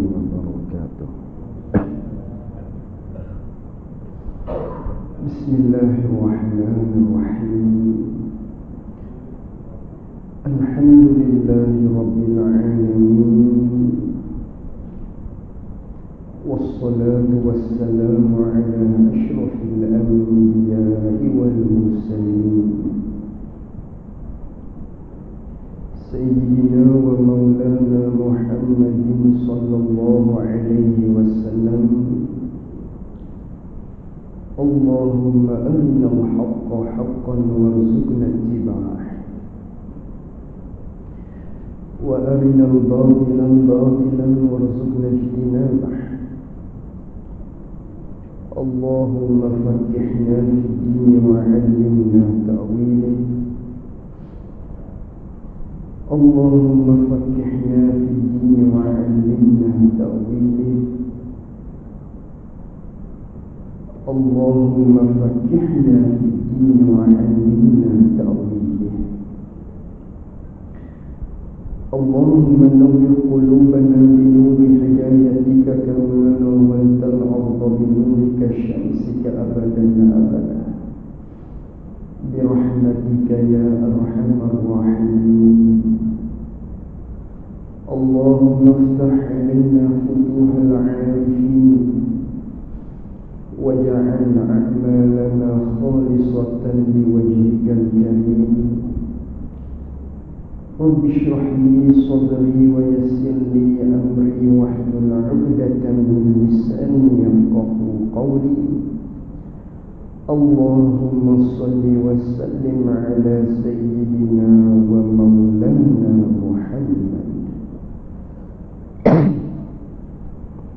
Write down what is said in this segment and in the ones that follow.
wabarakatuh. Bismillahirrahmanirrahim. Alhamdulillahi rabbil alamin. Wassalatu wassalamu ala asyrafil anbiya'i wal mursalin. Sayyidina wa maulana Muhammadin sallallahu alaihi wasallam. Allahumma arina al-haqqa haqqan warzuqna ittiba'ah, wa arina al-batila batilan warzuqna ijtinabah. Allahumma faqqihna fid-din wa 'allimna ta'wilah. Allahumma faqqihna fid-din wa 'allimna ta'wilah. Allahumma faqqihna fid-din wa 'allimna ta'wilah. Allahumma nawwir qulubana bi nuri hidayatika kama nawwarta al-ardha bi nurika syamsika abadan abadan. Bi rahmatika ya arhamar rahimin. Allahumma iftah 'alaina futuhal 'arifin waj'al a'malana khalisatan liwajhikal karim. Rabbi shrah li sadri wa yassir li amri wahlul 'uqdatam min lisani yafqahu qawli. Allahumma salli wa sallim ala sayyidina wa maulana Muhammad.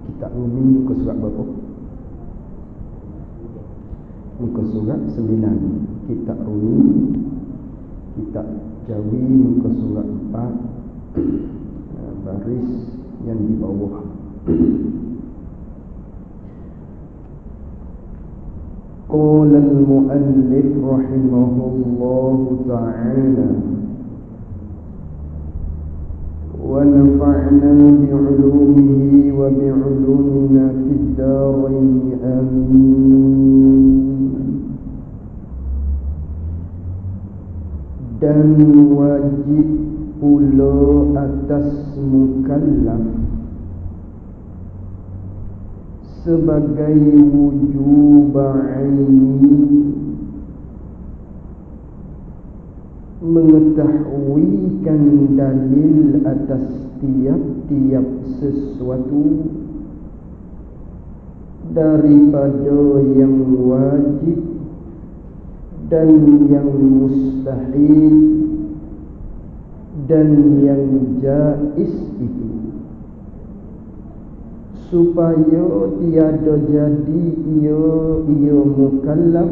Kita ulangi muka surat berapa? Muka surat 9. Kita Rumi, kita Jawi, muka surat 4, baris yang di bawah. Qala al-muallif rahimahullahu ta'ala wa nafa'na bi'ulumihi wa bi'ulumina fid darain amin. Dan wajib pula atas mukallaf sebagai wujub aini mengetahuikan dalil atas tiap-tiap sesuatu daripada yang wajib dan yang mustahil dan yang jaiz itu, supaya tiada jadi ia mukallaf,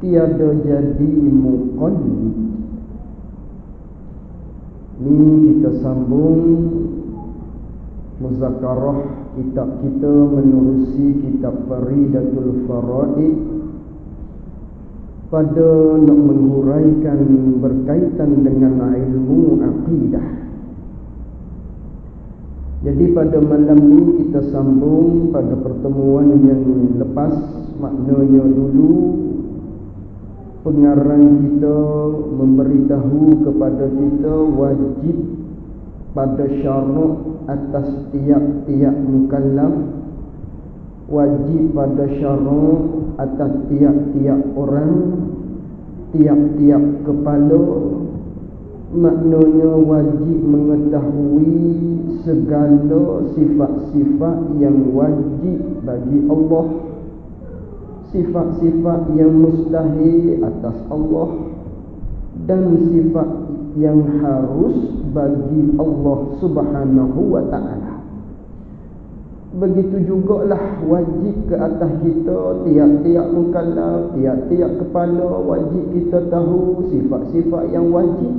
tiada jadi muqallid. Ni kita sambung muzakarah kitab kita menerusi kitab Faridatul Faraid pada nak menghuraikan berkaitan dengan ilmu akidah. Jadi pada malam ni kita sambung pada pertemuan yang lepas, maknanya dulu pengarang kita memberitahu kepada kita wajib pada syarak atas tiap-tiap mukallaf, wajib pada syarak atas tiap-tiap orang, tiap-tiap kepala. Maknanya wajib mengetahui segala sifat-sifat yang wajib bagi Allah, sifat-sifat yang mustahil atas Allah, dan sifat yang harus bagi Allah Subhanahu wa ta'ala. Begitu jugalah wajib ke atas kita, tiap-tiap mukallaf, tiap-tiap kepala, wajib kita tahu sifat-sifat yang wajib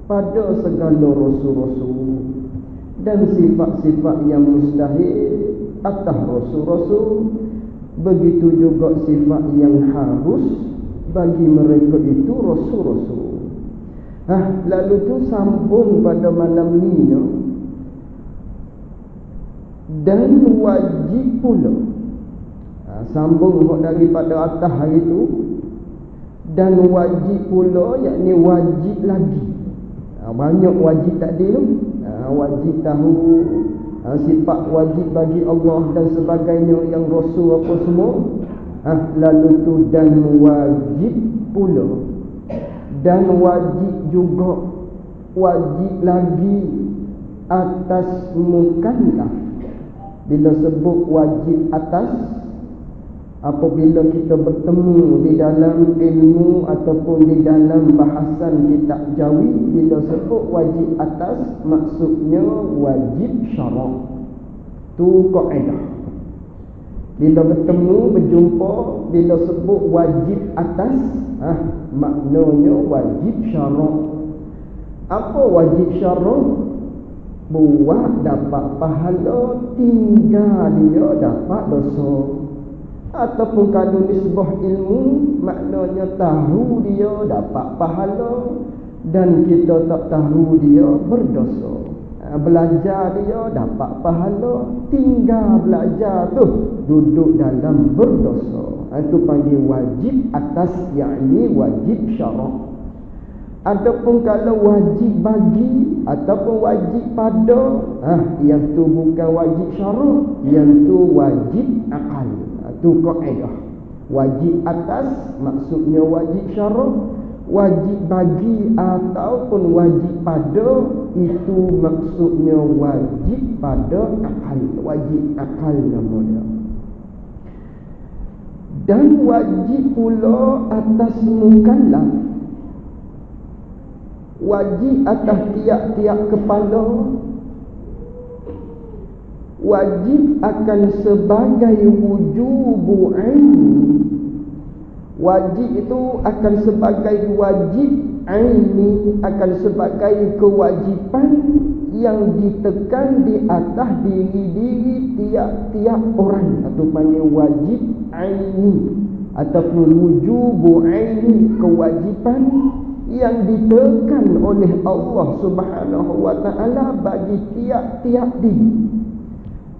pada segala rasul-rasul dan sifat-sifat yang mustahil atas rasul-rasul. Begitu juga sifat yang harus bagi mereka itu rasul-rasul. Lalu tu sambung pada malam ni dan wajib pula. Sambung daripada atas hari itu, dan wajib pula, yakni wajib lagi. Banyak wajib tadi tu. Wajib tahu sifat wajib bagi Allah dan sebagainya, yang Rasul apa semua. Lalu tu dan wajib pula, dan wajib juga, wajib lagi atas mukallaf. Bila sebut wajib atas, apabila kita bertemu di dalam ilmu ataupun di dalam bahasan kitab Jawi, bila sebut wajib atas, maksudnya wajib syarak. Tu kaedah. Bila bertemu, berjumpa, bila sebut wajib atas, maknanya wajib syarak. Apa wajib syarak? Buat dapat pahala, tinggal dia dapat dosa. Ataupun kalau nisbah ilmu, maknanya tahu dia dapat pahala, dan kita tak tahu dia berdosa. Belajar dia dapat pahala, tinggal belajar tu duduk dalam berdosa. Itu panggil wajib atas, yakni wajib syarak. Adapun kalau wajib bagi ataupun wajib pada, yang tu bukan wajib syarak, yang tu wajib akal. Itu kaedah. Wajib atas maksudnya wajib syarak, wajib bagi ataupun wajib pada, itu maksudnya wajib pada akal. Wajib akal nama dia. Dan wajib pula atas mukallaf. Wajib atas tiap-tiap kepala, wajib akan sebagai wujubu aini. Wajib itu akan sebagai wajib aini, akan sebagai kewajipan yang ditekan di atas diri-diri tiap-tiap orang. Atau panggil wajib aini ataupun wujubu aini, kewajipan yang ditekan oleh Allah Subhanahu wa ta'ala bagi tiap-tiap diri.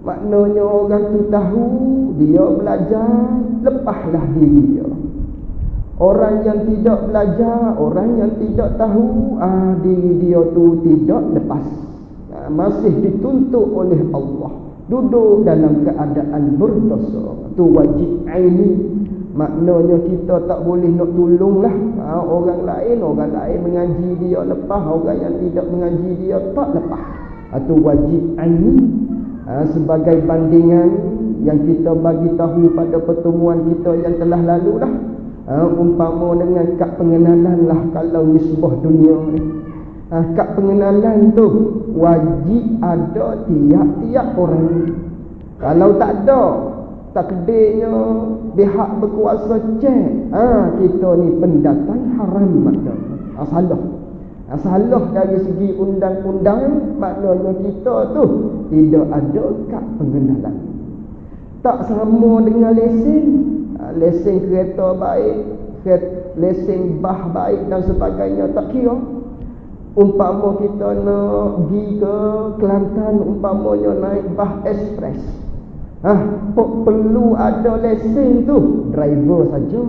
Maknanya orang tu tahu, dia belajar, lepaslah diri dia. Orang yang tidak belajar, orang yang tidak tahu, diri dia tu tidak lepas. Masih dituntut oleh Allah, duduk dalam keadaan berdosa. Tu wajib aini. Maknanya kita tak boleh nak tolonglah orang lain mengaji dia lepas, orang yang tidak mengaji dia tak lepas. Itu wajib aini. Sebagai bandingan yang kita bagi tahu pada pertemuan kita yang telah lalu dah, umpama dengan kad pengenalan lah kalau nisbah dunia ni. Kad pengenalan tu wajib ada tiap-tiap orang. Kalau tak ada, takdirnya pihak berkuasa cek, kita ni pendatang haram maknanya. Salah dari segi undang-undang, maknanya kita tu tidak ada kad pengenalan. Tak sama dengan lesen. Lesen kereta baik, lesen bah baik dan sebagainya, tak kira. Umpama kita nak pergi ke Kelantan, umpamanya naik bah ekspres, perlu ada lesen tu, driver saja.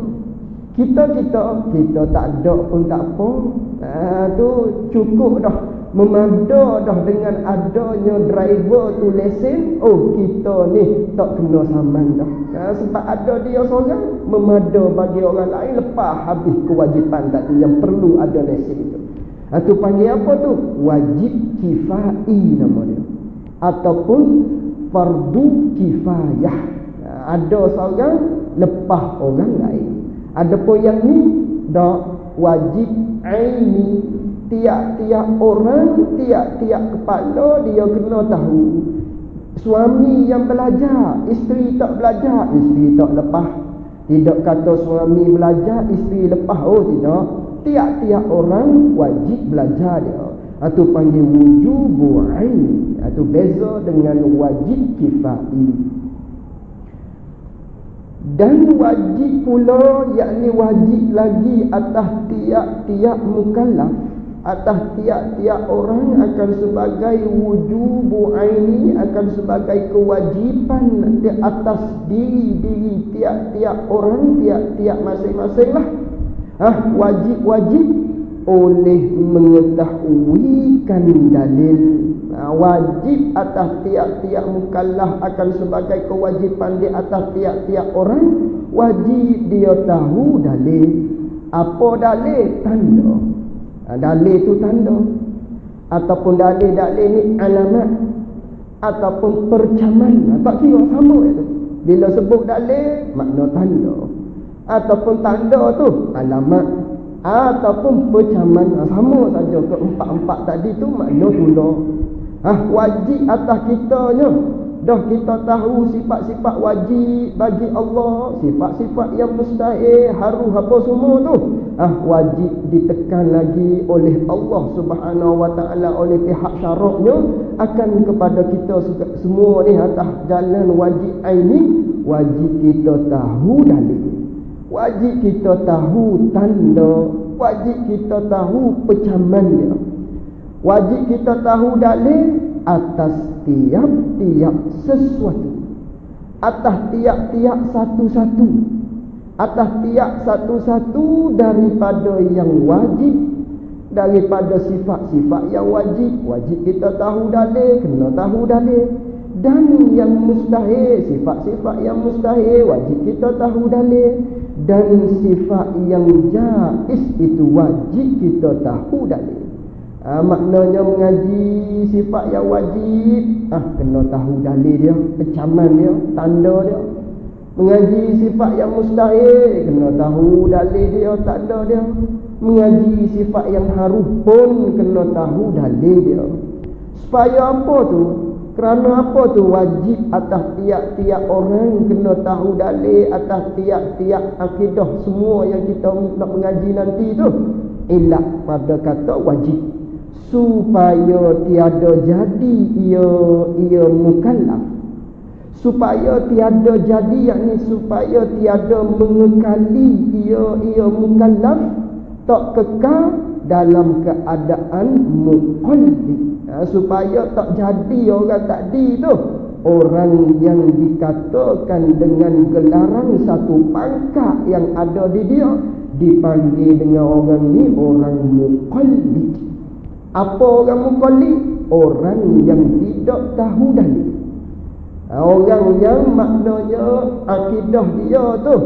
Kita tak ada pun tak apa. Tu cukup dah, memada dah dengan adanya driver tu lesen. Kita ni tak kena saman dah. Sebab ada dia seorang, memada bagi orang lain, lepas habis kewajipan tadi yang perlu ada lesen itu. Tu panggil apa tu? Wajib kifai nama dia, ataupun fardu kifayah. Ada seorang lepas orang lain. Adapun yang ni dak wajib aini, tiap-tiap orang, tiap-tiap kepala dia kena tahu. Suami yang belajar, isteri tak belajar, isteri tak lepas. Tidak kata suami belajar, isteri lepas. Tidak. Tiap-tiap orang wajib belajar dia. Itu panggil wujubu aini. Itu beza dengan wajib kifai. Dan wajib pula, yakni wajib lagi atas tiap-tiap mukallaf. atas tiap-tiap orang akan sebagai wujubu aini, akan sebagai kewajipan di atas diri tiap-tiap orang, tiap-tiap masing-masing lah. Wajib-wajib oleh mengetahuikan dalil. Wajib atas tiap-tiap mukallaf akan sebagai kewajipan di atas tiap-tiap orang. Wajib dia tahu dalil. Apa dalil? Tanda. Dalil tu tanda, ataupun dalil-dalil ni alamat, ataupun percaman. Tak kira sama itu. Bila sebut dalil, makna tanda, ataupun tanda tu alamat, ataupun percaman. Sama saja keempat-empat tadi tu makna tunda. Wajib atas kitanya. Dah kita tahu sifat-sifat wajib bagi Allah, sifat-sifat yang mustahil, harus apa semua tu. Wajib ditekan lagi oleh Allah Subhanahu wa taala, oleh pihak syaraknya akan kepada kita semua ni atas jalan wajib ini. Wajib kita tahu dalil, wajib kita tahu tanda, wajib kita tahu percamannya, wajib kita tahu dalil atas tiap-tiap sesuatu, atas tiap-tiap satu-satu, atas tiap satu-satu daripada yang wajib, daripada sifat-sifat yang wajib. Wajib kita tahu dalil, kena tahu dalil. Dan yang mustahil, sifat-sifat yang mustahil, wajib kita tahu dalil. Dan sifat yang jaiz itu wajib kita tahu dalil. Maknanya mengaji sifat yang wajib, kena tahu dalil dia, kecaman dia, tanda dia. Mengaji sifat yang mustahil, kena tahu dalil dia, tanda dia. Mengaji sifat yang harus pun kena tahu dalil dia. Supaya apa tu? Kerana apa tu? Wajib atas tiap-tiap orang kena tahu dalil atas tiap-tiap akidah semua yang kita nak mengaji nanti tu. Ilah pada kata wajib, supaya tiada jadi ia mukallaf, supaya tiada jadi, yakni supaya tiada mengekali ia mukallaf, tak kekal dalam keadaan muqallid. Supaya tak jadi orang tadi tu, orang yang dikatakan dengan gelaran satu pangkat yang ada di dia, dipanggil dengan orang ni orang muqallid. Apa orang muqallid? Orang yang tidak tahu dalil. Orang yang maknanya akidah dia tu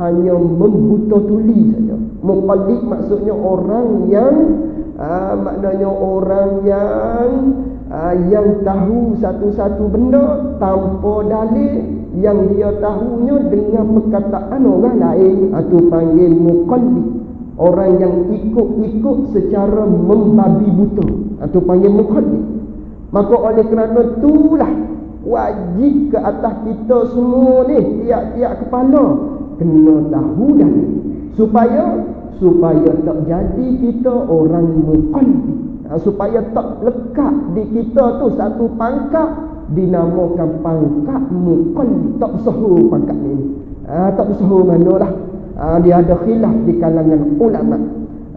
hanya membuta tuli saja. Muqallid maksudnya orang yang maknanya orang yang tahu satu-satu benda tanpa dalil, yang dia tahunya dengan perkataan orang lain, itu panggil muqallid. Orang yang ikut-ikut secara membabi buta, itu panggil muqallid. Maka oleh kerana itulah wajib ke atas kita semua ni, tiap-tiap kepala kena tahu dalil, supaya tak jadi kita orang muqallid, supaya tak lekat di kita tu satu pangkat dinamakan pangkat muqallid. Tak usaha pangkat ni, tak usaha manalah. Dia ada khilaf di kalangan ulama.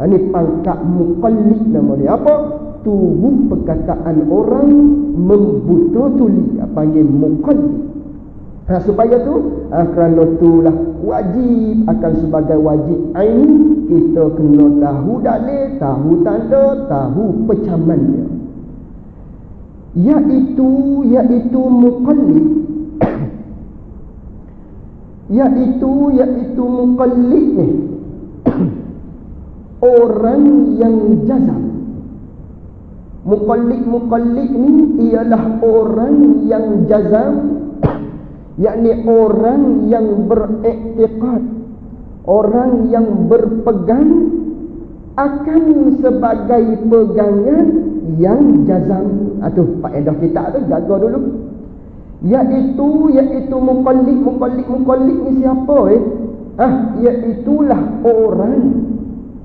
Ini pangkat muqallid nama dia. Apa? Tubuh perkataan orang membuta tuli, panggil muqallid. Supaya tu, kerana itulah wajib akan sebagai wajib ain, kita kena tahu dalil, tahu tanda, tahu percamannya. Iaitu muqallid. Iaitu muqallid ni orang yang jazam. Muqallid ni ialah orang yang jazam, yakni orang yang beriktikad, orang yang berpegang akan sebagai pegangan yang jazam. Itu faedah kita tu, jaga dulu. Iaitu muqallid ni siapa iaitulah orang,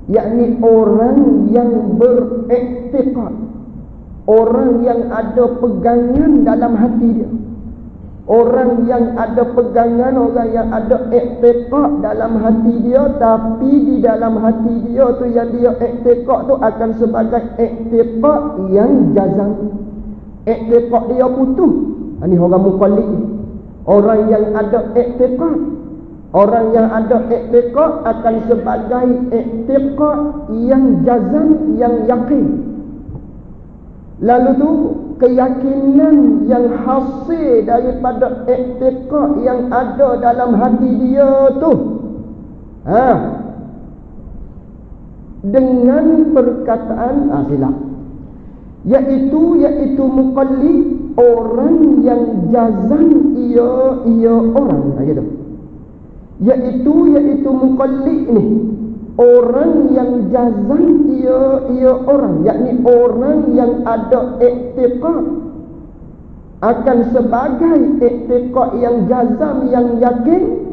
yakni orang yang beriktikad, orang yang ada pegangan dalam hati dia. Orang yang ada pegangan, orang yang ada iktiqad dalam hati dia, tapi di dalam hati dia tu yang dia iktiqad tu akan sebagai iktiqad yang jazam. Iktiqad dia putus. Ini orang muqallid. Orang yang ada iktiqad, orang yang ada iktiqad akan sebagai iktiqad yang jazam, yang yakin. Lalu tu keyakinan yang hasil daripada iktiqad yang ada dalam hati dia tu, dengan perkataan silap, iaitu muqallid, orang yang jazam ia orang, gitu. Iaitu muqallid ni, orang yang jazam ia orang, yakni orang yang ada iktiqad akan sebagai iktiqad yang jazam, yang yakin,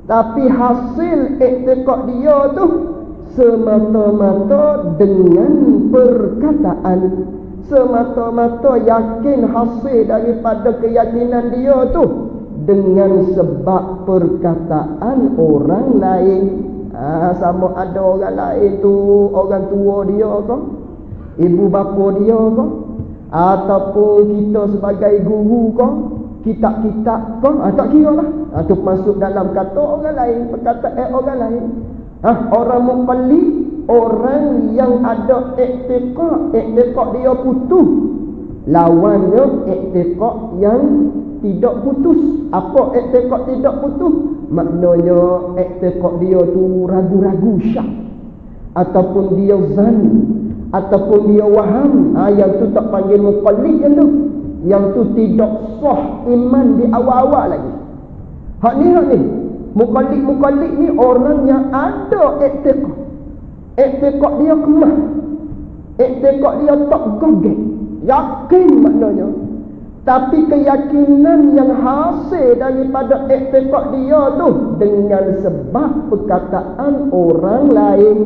tapi hasil iktiqad dia tu semata-mata dengan perkataan, semata-mata yakin hasil daripada keyakinan dia tu dengan sebab perkataan orang lain. Sama ada orang lain tu, orang tua dia ke, ibu bapa dia ke, ataupun kita sebagai guru ke, kitab-kitab ke, tak kira lah. Tu masuk dalam kata orang lain, perkataan orang lain. Orang muqallid, orang yang ada iktiqad dia putus, lawannya iktiqad yang tidak putus. Apa iktiqad tidak putus? Maknanya iktiqad dia tu ragu-ragu syak, ataupun dia zan, ataupun dia waham. Yang tu tak panggil muqallid yang tu. Yang tu tidak sah iman di awal-awal lagi. Hak ni muqallid ni orang yang ada iktiqad. Iktiqad dia kemah, iktiqad dia tak gogek, yakin maknanya. Tapi keyakinan yang hasil daripada iktiqad dia tu dengan sebab perkataan orang lain,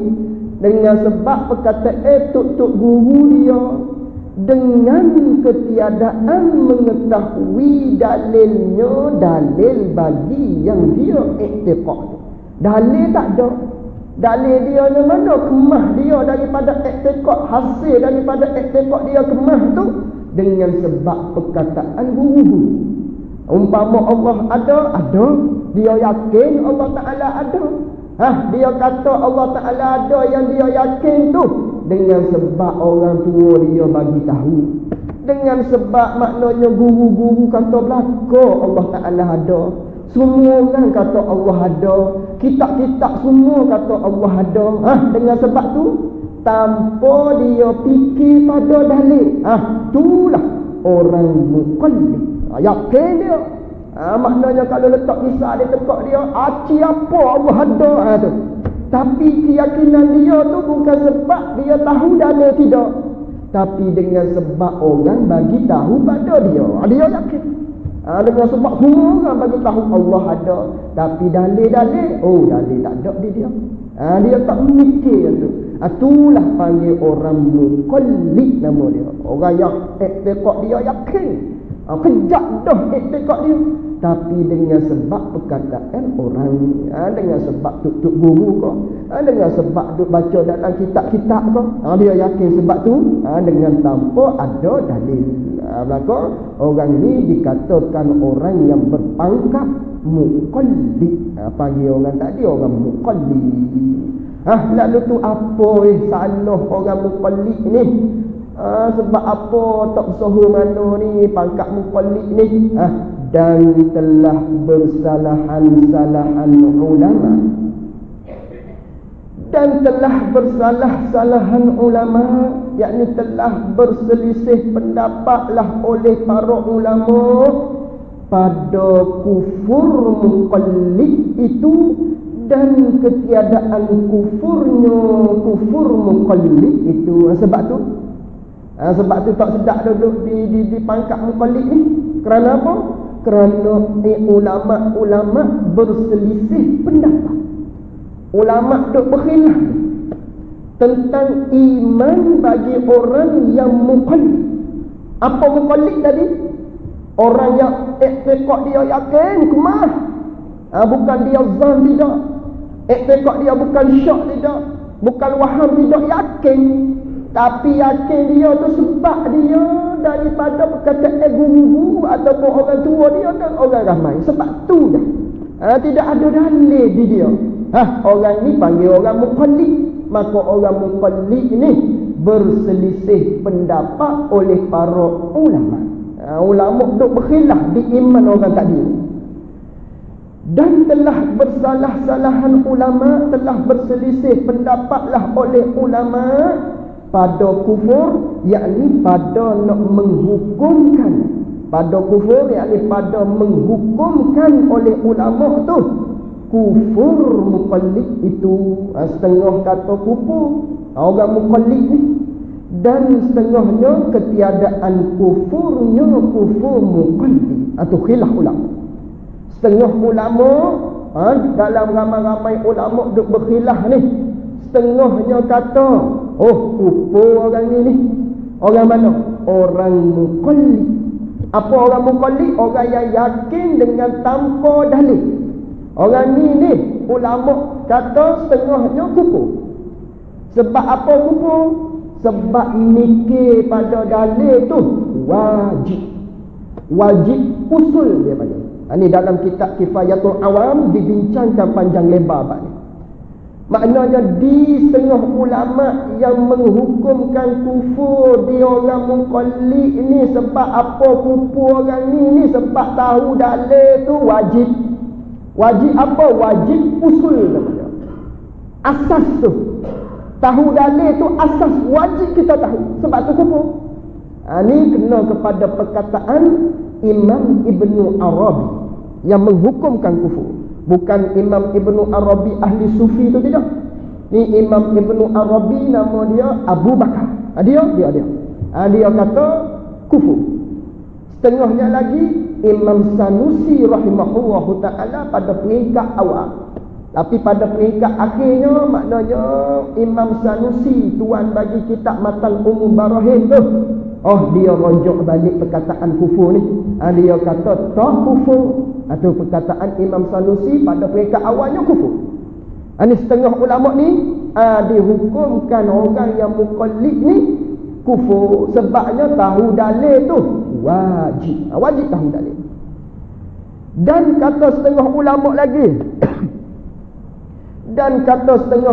dengan sebab perkataan tuk-tuk guru dia, dengan ketiadaan mengetahui dalilnya, dalil bagi yang dia iktiqad. Dalil tak ada. Dalil dia yang mana? Kemah dia daripada iktiqad, hasil daripada iktiqad dia kemah tu dengan sebab perkataan guru. Umpama Allah ada, dia yakin Allah Ta'ala ada. Dia kata Allah Ta'ala ada yang dia yakin tu dengan sebab orang tua dia bagi tahu, dengan sebab maknanya guru-guru kata belaka Allah Ta'ala ada. Semua orang kata Allah ada, kitab-kitab semua kata Allah ada. Dengan sebab tu, tanpa dia fikir pada dalil, itulah orang muqallid. Yakin dia. Maknanya kalau letak kisah dia tekak dia, aci apa Allah ada tu. Tapi keyakinan dia tu bukan sebab dia tahu dalil tidak, tapi dengan sebab orang bagi tahu pada dia, dia yakin. Dengan sebab semua orang bagi tahu Allah ada, tapi dalil dalil tak ada di dia. Dia tak mikir tu. Itulah panggil orang muqallid nama dia. Orang yang iktiqad dia yakin, kejap dah iktiqad dia, tapi dengan sebab perkataan orang, dengan sebab tuk-tuk guru kau, dengan sebab duk baca dalam kitab-kitab kau, dia yakin sebab tu, dengan tanpa ada dalil. Maka orang ni dikatakan orang yang berpangkat muqallid. Panggil orang tadi orang muqallid. Lalu tu apa salah orang muqallid ni? Sebab apa tak usaha mana ni pangkat muqallid ni? Dan telah bersalahan-salahan ulama, dan telah bersalah-salahan ulama, yakni telah berselisih pendapatlah oleh para ulama pada kufur muqallid itu dan ketiadaan kufurnya kufur muqallid itu. Sebab tu tak sedap duduk di pangkat muqallid ni. Kerana apa? Kerana ulama berselisih pendapat. Ulama duk berkhilaf tentang iman bagi orang yang muqallid. Apa muqallid tadi? Orang yang iktikad dia yakin kemah, bukan dia zan tidak. Iktikad dia bukan syak tidak, bukan waham tidak, yakin. Tapi yakin dia tu sebab dia daripada perkataan guru ataupun orang tua dia dan orang ramai. Sebab tu dah. Tidak ada dalil di dia. Orang ni panggil orang muqallid. Maka orang muqallid ni berselisih pendapat oleh para ulama. Ulama duk berkhilaf di iman orang tadi. Dan telah bersalah-salahan ulama, telah berselisih pendapatlah oleh ulama pada kufur, yakni pada nak menghukumkan, pada kufur yakni pada menghukumkan oleh ulama tu kufur muqallid itu. Setengah kata kufur orang muqallid ni, dan setengahnya ketiadaan kufurnya kufur muqallid atau khilaf ulama. Setengah ulama dalam ramai-ramai ulama duk berkhilaf ni, setengahnya kata kufur orang ni. Orang mana? Orang muqallid. Apa orang muqallid? Orang yang yakin dengan tanpa dalil. Orang ni ulama kata setengahnya kufur. Sebab apa kufur? Sebab mikir pada dalil tu wajib usul dia panggil. Ini dalam kitab Kifayatul Awam dibincangkan panjang lebar bab ni. Maknanya di setengah ulama yang menghukumkan kufur dia orang muqallid ni sebab apa kufur orang ni sebab tahu dalil tu wajib. Wajib apa? Wajib usul namanya. Asas tu. Tahu dalil tu asas wajib kita tahu. Sebab tu kufur. Ini kena kepada perkataan Imam Ibnu Arabi yang menghukumkan kufur. Bukan Imam Ibnu Arabi ahli sufi tu, tidak. Ni Imam Ibnu Arabi nama dia Abu Bakar. Dia kata kufur. Setengahnya lagi Imam Sanusi rahimahullahu ta'ala pada peringkat awal. Tapi pada peringkat akhirnya maknanya Imam Sanusi tuan bagi kitab Matan Umum Barahin tu, dia rujuk balik perkataan kufur ni. Dia kata tak kufur. Atau perkataan Imam Sanusi pada peringkat awalnya kufur. Ini setengah ulama ni dihukumkan orang yang muqallid ni kufur. Sebabnya tahu dalil tu wajib tahu dalil. Dan kata setengah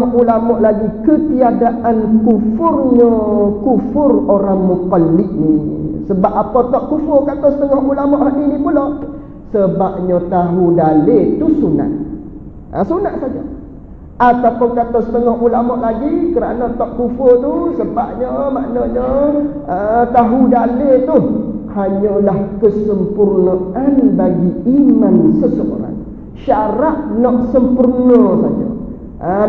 ulama lagi ketiadaan kufurnya kufur orang muqallid ni. Sebab apa tak kufur kata setengah ulama hari ni pula? Sebabnya tahu dalil tu sunat. Sunat saja. Ataupun kata setengah ulama lagi kerana tak kufur tu sebabnya maknanya tahu dalil tu hanyalah kesempurnaan bagi iman seseorang. Syarat nak sempurna saja.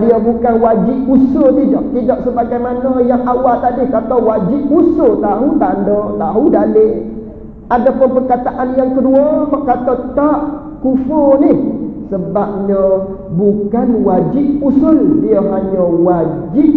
Dia bukan wajib usul, tidak sebagaimana yang awal tadi kata wajib usul, tahu tanda, tahu dalil. Adapun perkataan yang kedua kata tak kufur ni sebabnya bukan wajib usul, dia hanya wajib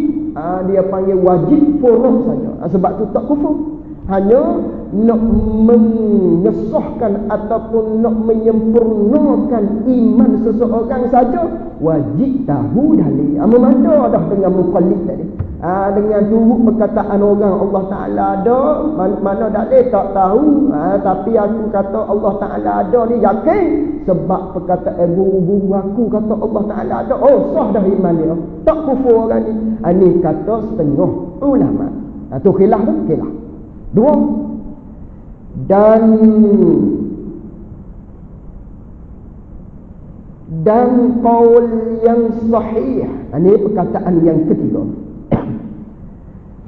dia panggil wajib furu' saja. Sebab tu tak kufur. Hanya nak mengesahkan ataupun nak menyempurnakan iman seseorang saja wajib tahu dalil. Memanda dah dengan muqallid tadi. Dengan turut perkataan orang Allah Ta'ala ada, mana dalil tak tahu. Tapi aku kata Allah Ta'ala ada ni yakin. Sebab perkataan guru-guru aku kata Allah Ta'ala ada. Sah dah iman dia. Tak kufur orang ni. Ini kata setengah ulama. Tu khilaf tu, khilaf. Dua. Dan qaul yang sahih. Ini perkataan yang ketiga.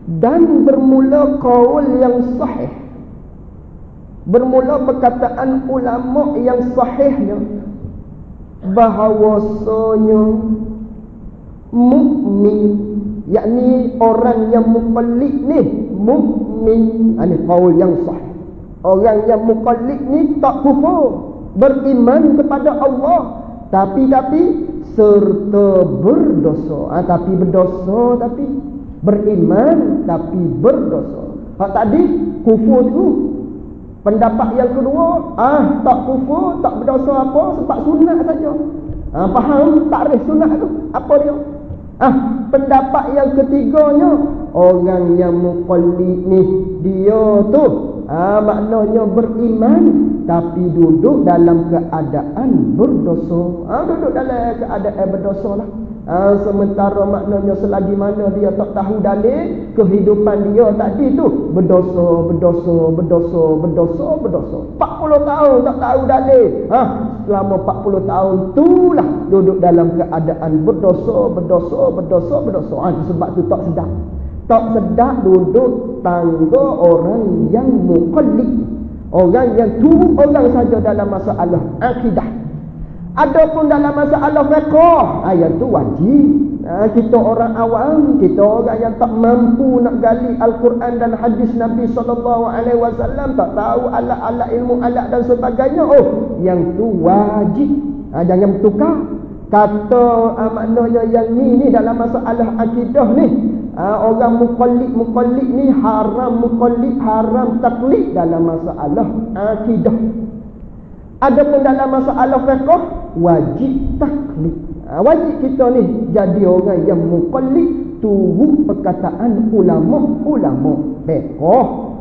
Dan bermula qaul yang sahih. Bermula perkataan ulama yang sahihnya bahawasanya mukmin, yakni orang yang muqallid ni mukmin. Ini qaul yang sahih. Orang yang muqallid ni tak kufur, beriman kepada Allah, tapi serta berdosa. Tapi berdosa, tapi beriman tapi berdosa. Hak tadi kufur tu Pendapat yang kedua, tak kufur, tak berdosa apa sebab sunat saja. Faham takrif sunat tu? Apa dia? Pendapat yang ketiganya, orang yang muqallid ni dia tu maknanya beriman tapi duduk dalam keadaan berdosa. Duduk dalam keadaan berdosa lah. Sementara maknanya selagi mana dia tak tahu dalil kehidupan dia tadi tu berdosa 40 tahun tak tahu dalil. Selama 40 tahun itulah duduk dalam keadaan berdosa. Sebab tu tak sedap duduk tangga orang yang muqallid, orang yang tu orang saja dalam masalah akidah. Adapun dalam masalah fiqh, yang tu wajib. Kita orang awam, kita orang yang tak mampu nak gali Al-Quran dan hadis Nabi SAW, tak tahu alat-alat ilmu alat dan sebagainya, yang tu wajib. Jangan bertukar. Kata maknanya yang ni dalam masalah akidah ni, orang muqallid ni haram muqallid, haram taklid dalam masalah akidah. Adapun dalam masalah fiqh wajib taklid. Wajib kita ni jadi orang yang muqallid, turut perkataan ulama fiqh.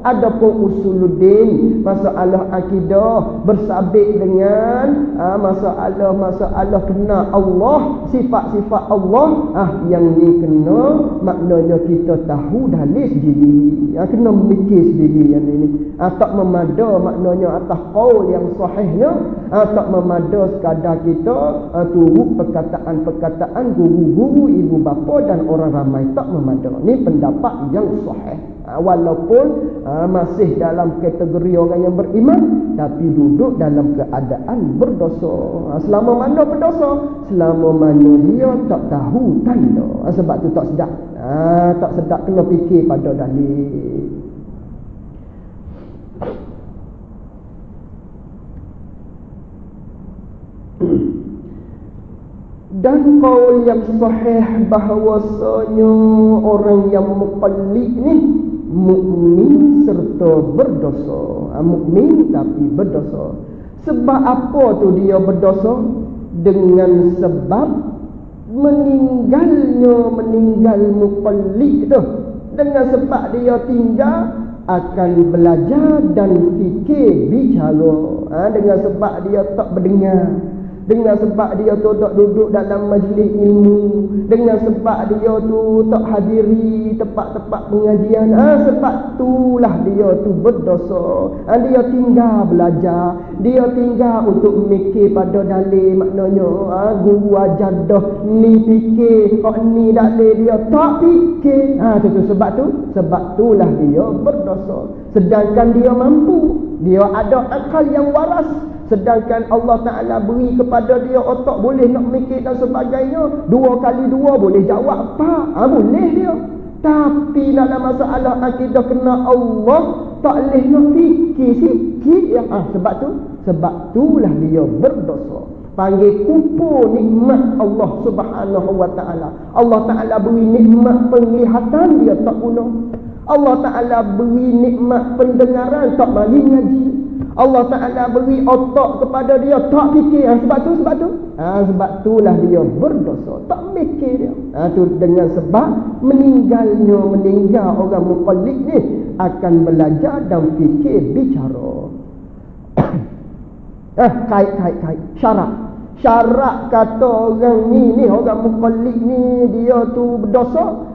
Adapun usuluddin, masalah akidah bersabit dengan masalah kena Allah, sifat-sifat Allah, yang ni kena maknanya kita tahu dalil sendiri, kena mikir sendiri yang ini. Tak memada maknanya atas qaul yang sahihnya, tak memada sekadar kita turut perkataan guru-guru, ibu bapa dan orang ramai, tak memada. Ni pendapat yang sahih. Walaupun masih dalam kategori orang yang beriman tapi duduk dalam keadaan berdosa. Selama mana berdosa? Selama mana dia tak tahu tanda. Sebab tu tak sedap. Tak sedap, kena fikir pada dalil. Dan qaul yang sahih bahawasanya orang yang muqallid ni mukmin serta berdosa. Mukmin tapi berdosa. Sebab apa tu dia berdosa? Dengan sebab meninggal muqallid tu. Dengan sebab dia tinggal akan belajar dan fikir bicara. Dengan sebab dia tak berdengar, dengan sebab dia tu tak duduk dalam majlis ilmu, dengan sebab dia tu tak hadiri tempat-tempat pengajian, sebab itulah dia tu berdosa. Dia tinggal belajar, dia tinggal untuk mikir pada dalil, maknanya guru ajar dah ni fikir, kok ni dalil dia tak fikir. Sebab itulah dia berdosa. Sedangkan dia mampu, dia ada akal yang waras, sedangkan Allah Ta'ala beri kepada dia otak boleh nak mikir dan sebagainya. 2 kali 2 boleh jawab apa? Boleh dia. Tapi dalam masalah akidah kena Allah, tak boleh nak fikir sikit yang sebab itulah dia berdosa. Panggil kumpul nikmat Allah Subhanahu wa Ta'ala. Allah Ta'ala beri nikmat penglihatan, dia tak guna. Allah Ta'ala beri nikmat pendengaran, tak mari ngaji. Allah Ta'ala beri otak kepada dia, tak fikir. Sebab itulah dia berdosa, tak mikir dia. Tu dengan sebab meninggal orang muqallid ni akan belajar dan fikir bicara. Kait syarat kata orang ni orang muqallid ni dia tu berdosa.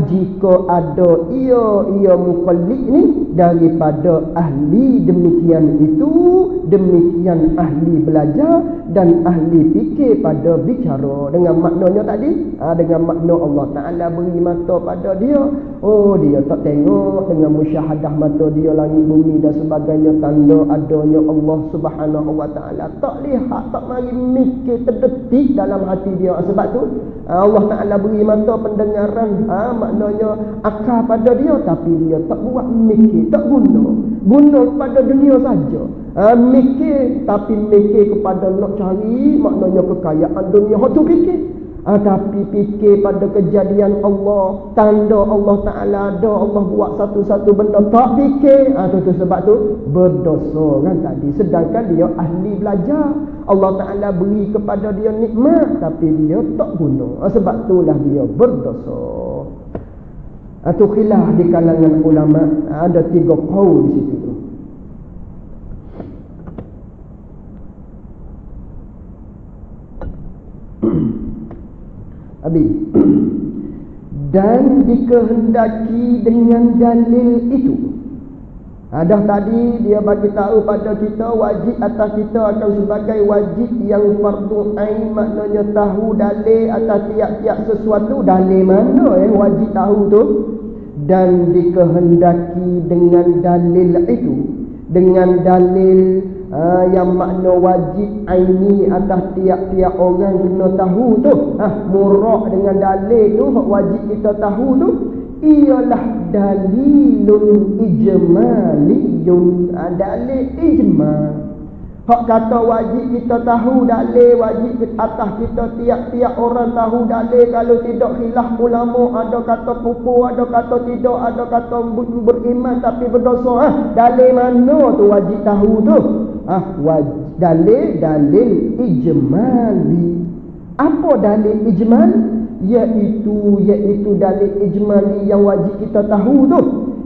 Jika ada ia muqallid ni daripada ahli demikian ahli belajar dan ahli fikir pada bicara. Dengan maknanya tadi, dengan makna Allah Ta'ala beri mata pada dia, dia tak tengok dengan musyahadah mata dia langit bumi dan sebagainya, tanda adanya Allah Subhanahu wa Ta'ala, tak lihat, tak mari mikir terdetik dalam hati dia. Sebab tu Allah Ta'ala beri mata pendengaran, maknanya akal pada dia, tapi dia tak buat mikir, tak guna pada dunia saja. Mikir, tapi mikir kepada nak cari maknanya kekayaan dunia, tu fikir. Tapi fikir pada kejadian Allah, tanda Allah Ta'ala ada, Allah buat satu-satu benda, tak fikir, tu sebab tu berdosa kan tadi. Sedangkan dia ahli belajar, Allah Ta'ala beri kepada dia nikmat tapi dia tak guna, sebab itulah dia berdosa. Itu khilaf di kalangan ulama. Ada 3 qaul di situ tu. Habis. Dan dikehendaki dengan dalil itu. Dah tadi dia bagi tahu pada kita wajib atas kita akan sebagai wajib yang fardu ain, maknanya tahu dalil atas tiap-tiap sesuatu. Dalil mana yang wajib tahu tu? Dan dikehendaki dengan dalil itu, dengan dalil yang makna wajib aini atas tiap-tiap orang kena tahu tu. Murak dengan dalil tu, wajib kita tahu tu, ialah dalilun ijmaliyun. Dalil ijmal. Hak kata wajib kita tahu dalil, wajib atas kita tiap-tiap orang tahu dalil. Kalau tidak khilaf ulama, ada kata kufur, ada kata tidak, ada kata beriman tapi berdosa. Dalil mana tu wajib tahu tu? Dalil ijmali. Apa dalil ijmal? Iaitu dalil ijmali yang wajib kita tahu tu,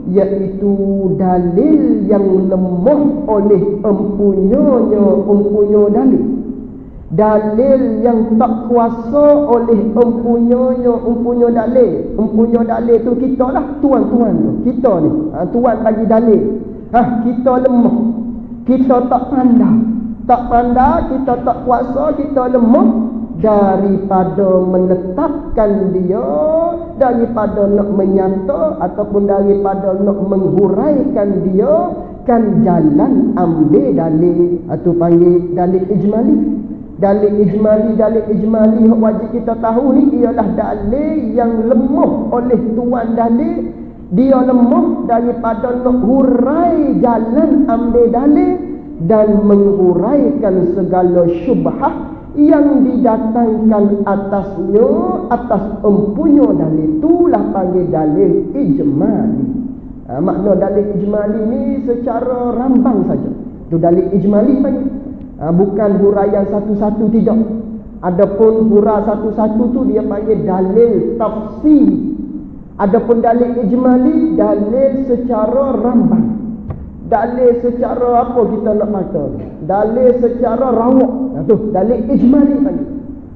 iaitu dalil yang lemah oleh empunya dalil. Dalil yang tak kuasa oleh empunya dalil. Empunya dalil tu kita lah, tuan-tuan tu. Kita ni, tuan bagi dalil. Kita lemah. Kita tak pandai, kita tak kuasa, kita lemah. Daripada menetapkan dia, daripada nak menyata ataupun daripada nak menghuraikan dia, kan jalan ambil dalil, atau panggil dalil ijmali. Dalil ijmali wajib kita tahu ni ialah dalil yang lemah oleh tuan dalil. Dia lemah daripada nak hurai jalan ambil dalil dan menghuraikan segala syubhah yang didatangkan atasnya, atas empunya dalil. Itulah panggil dalil ijmali. Makna dalil ijmali ni secara rambang saja. Itu dalil ijmali panggil. Bukan huraian satu-satu, tidak. Adapun hurai satu-satu tu dia panggil dalil tafsir. Adapun dalil ijmali, dalil secara rambang. Dalil secara apa kita nak kata? Dalil secara rawak. Tu dalil ijmali tadi.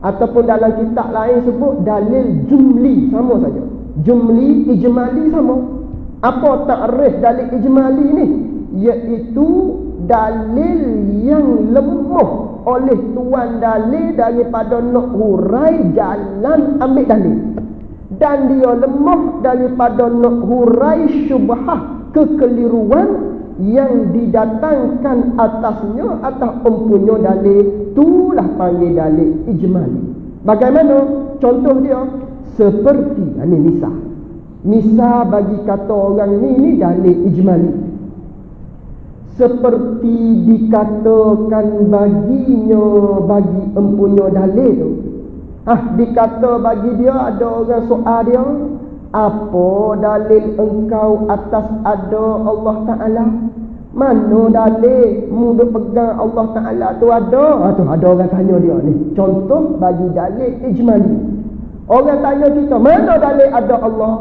Ataupun dalam kitab lain sebut dalil jumli, sama saja. Jumli, ijmali sama. Apa takrif dalil ijmali ni? Iaitu dalil yang lemah oleh tuan dalil daripada nak hurai jalan ambil dalil. Dan dia lemah daripada nak hurai syubhah, kekeliruan yang didatangkan atasnya, atas empunya dalil. Itulah panggil dalil ijmali. Bagaimana? Contoh dia seperti ini misal. Misal bagi kata orang ni dalil ijmali. Seperti dikatakan baginya, bagi empunya dalil tu. Dikata bagi dia, ada orang soal dia, apa dalil engkau atas ada Allah Ta'ala? Mana dalil mu duk pegang Allah Ta'ala tu ada? Tu ada orang tanya dia ni. Contoh bagi dalil ijmali. Orang tanya kita, mana dalil ada Allah?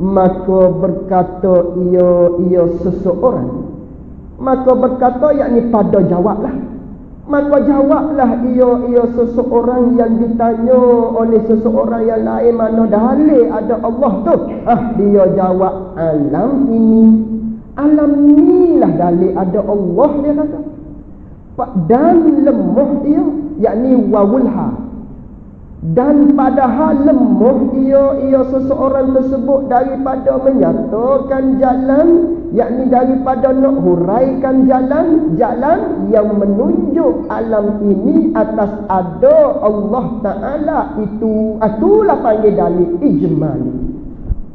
Maka berkata ia seseorang. Maka berkata yakni pada jawablah. Maka jawablah ia seseorang yang ditanya oleh seseorang yang lain, mana dalil ada Allah tu? Dia jawab, alam ini. Alam ni lah dalil ada Allah, dia kata. Dan lemah dia, yakni wawulha. Dan padahal lemah ia seseorang tersebut daripada menyatakan jalan, yakni daripada nak huraikan jalan yang menunjuk alam ini atas ada Allah Ta'ala. Itulah panggil dalil ijmali.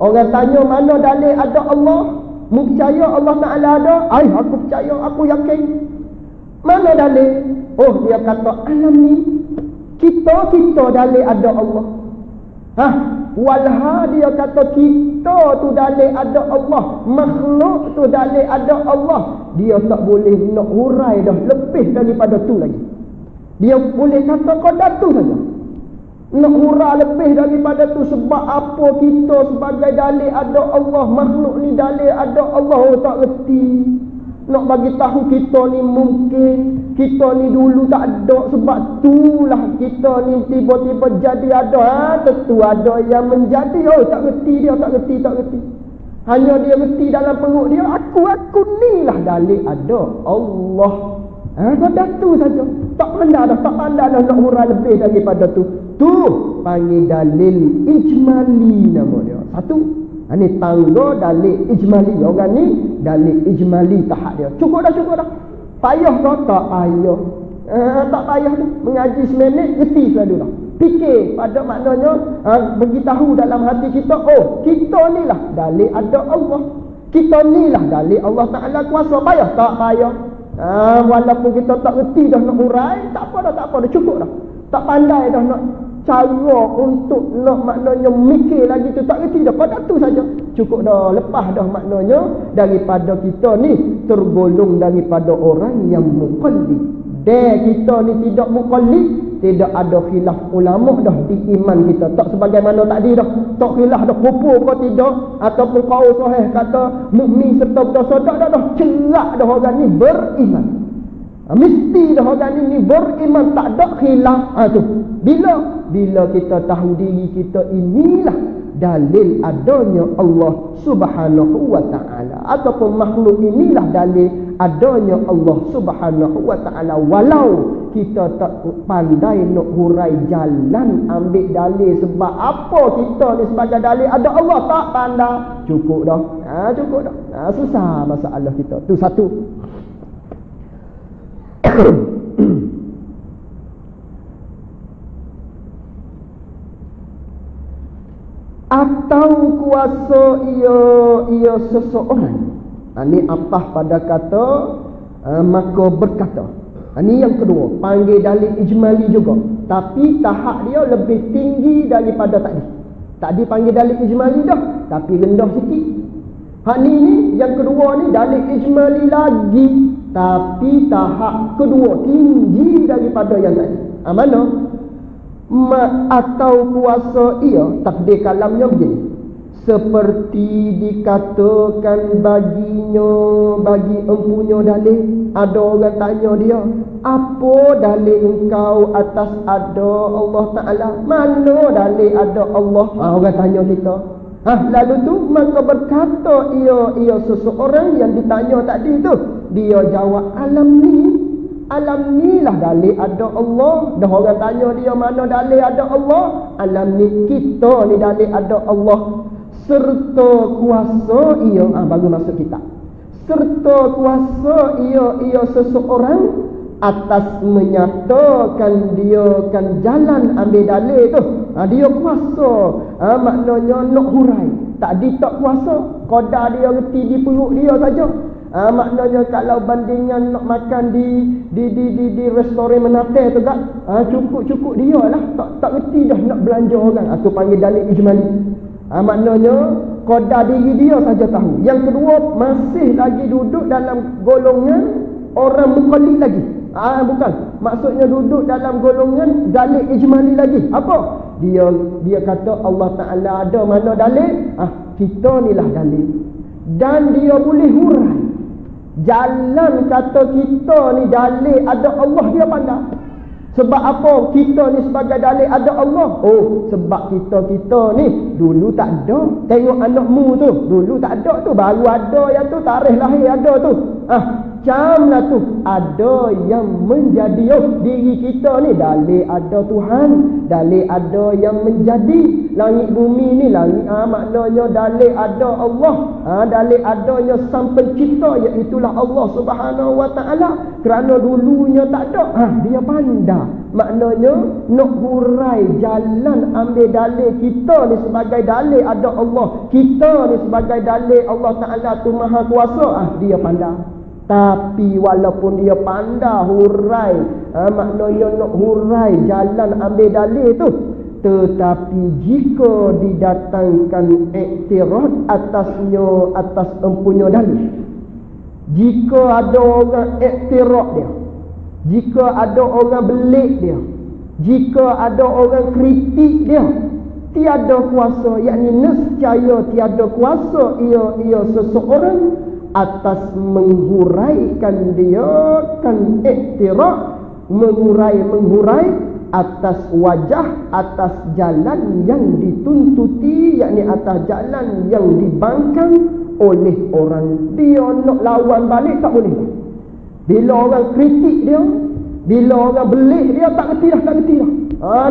Orang tanya mana dalil ada Allah? Mu percaya Allah Ta'ala ada? Aku percaya, aku yakin. Mana dalil? Dia kata alam ni. Kita dalil ada Allah. Walha dia kata kita tu dalil ada Allah, makhluk tu dalil ada Allah. Dia tak boleh nak hurai dah lebih daripada tu lagi. Dia boleh kata qadar tu saja. Nak hurai lebih daripada tu sebab apa kita sebagai dalil ada Allah, makhluk ni dalil ada Allah. Oh, tak reti. Nak bagi tahu kita ni mungkin, kita ni dulu tak ada, sebab itulah kita ni tiba-tiba jadi ada. Tentu ada yang menjadi. Oh, tak reti dia, tak reti. Hanya dia reti dalam perut dia, aku ni lah dalil ada Allah. Kata tu saja. Tak pandai dah nak hurai lebih daripada tu. Tu panggil dalil ijmali nama dia. Satu. Ini tangga dalil ijmali. Orang ni dalil ijmali tahap dia. Cukup dah. Payah kau tak payah. Tak payah tu. Mengaji seminit, reti selalu dah. Fikir pada maknanya, beritahu dalam hati kita, oh, kita ni lah dalil ada Allah. Kita ni lah dalil Allah Ta'ala kuasa. Payah? Tak payah. Walaupun kita tak reti dah nak hurai, tak apa dah, cukup dah. Tak pandai dah nak cara untuk nak maknanya mikir lagi tu, tak reti dah, pada tu saja cukup dah. Lepas dah maknanya daripada kita ni tergolong daripada orang yang muqallid. Kita ni tidak muqallid, tidak ada khilaf ulama dah di iman kita. Tak sebagaimana tadi dah, tak khilaf dah pupur ke tidak, ataupun kau sahih kata mukmin serta berdosa, dah cerak dah orang ni beriman. Mesti dah orang ni beriman, tak ada khilaf. Tu bila kita tahu diri kita inilah dalil adanya Allah Subhanahu wa ta'ala, ataupun makhluk inilah dalil adanya Allah Subhanahu wa ta'ala. Walau kita tak pandai nak hurai jalan ambil dalil sebab apa kita ni sebagai dalil ada Allah, tak pandai, cukup dah. Susah masalah kita tu. Satu. Atau kuasa ia seseorang. Ini atas pada kata maka berkata. Ini yang kedua, panggil dalil ijmali juga, tapi tahap dia lebih tinggi daripada tadi. Tadi panggil dalil ijmali dah, tapi rendah sikit. Ni yang kedua ni dalil ijmali lagi, tapi tahap kedua tinggi daripada yang tadi. Mana? Atau kuasa ia, takdir kalamnya begini, seperti dikatakan baginya, bagi empunya dalil. Ada orang tanya dia, apa dalil engkau atas ada Allah Ta'ala? Mana dalil ada Allah? Orang tanya kita. Lalu tu maka berkata ia seseorang yang ditanya tadi tu, dia jawab, alam ni lah dalil ada Allah. Dah orang tanya dia mana dalil ada Allah, alam ni, kita ni dalil ada Allah. Serta kuasa ia, baru masuk kitab. Serta kuasa ia seseorang atas menyatakan dia kan jalan ambil dalil tu. Dia kuasa, maknanya nak hurai. Tadi tak kuasa, qadar dia reti di perut dia saja. Maknanya kalau bandingan nak makan di restoran menate tu kan, cukup dia lah, tak reti dah nak belanja orang. Tu panggil dalil ijmali. Maknanya qadar diri dia saja tahu. Yang kedua, masih lagi duduk dalam golongan orang muqallid lagi. Bukan, maksudnya duduk dalam golongan dalil ijmali lagi. Apa? Dia kata Allah Ta'ala ada, mana dalil? Kita ni lah dalil. Dan dia boleh hurai jalan kata kita ni dalil ada Allah, dia pandai. Sebab apa kita ni sebagai dalil ada Allah? Oh, sebab kita ni dulu tak ada. Tengok anakmu tu, dulu tak ada tu, baru ada yang tu, tarikh lahir ada tu. Macamlah tu, ada yang menjadi diri kita ni dalil ada Tuhan, dalil ada yang menjadi langit bumi ni, langit maknanya dalil ada Allah, dalil adanya sang pencipta, iaitulah Allah Subhanahu wa ta'ala. Kerana dulunya tak ada, dia pandai. Maknanya nak hurai jalan ambil dalil kita ni sebagai dalil ada Allah, kita ni sebagai dalil Allah Ta'ala tu maha kuasa, dia pandai. Tapi walaupun dia pandai hurai, maknanya nak hurai jalan ambil dalil tu, Tetapi jika didatangkan iktiraf atasnya, atas empunya dalil, jika ada orang iktiraf dia, jika ada orang belik dia, jika ada orang kritik dia, tiada kuasa, yakni nescaya tiada kuasa ia seseorang atas menghuraikan dia kan iktiraf, menghurai atas wajah, atas jalan yang dituntuti, yakni atas jalan yang dibangkang oleh orang. Dia nak lawan balik tak boleh. Bila orang kritik dia, bila orang belik dia, tak reti dah.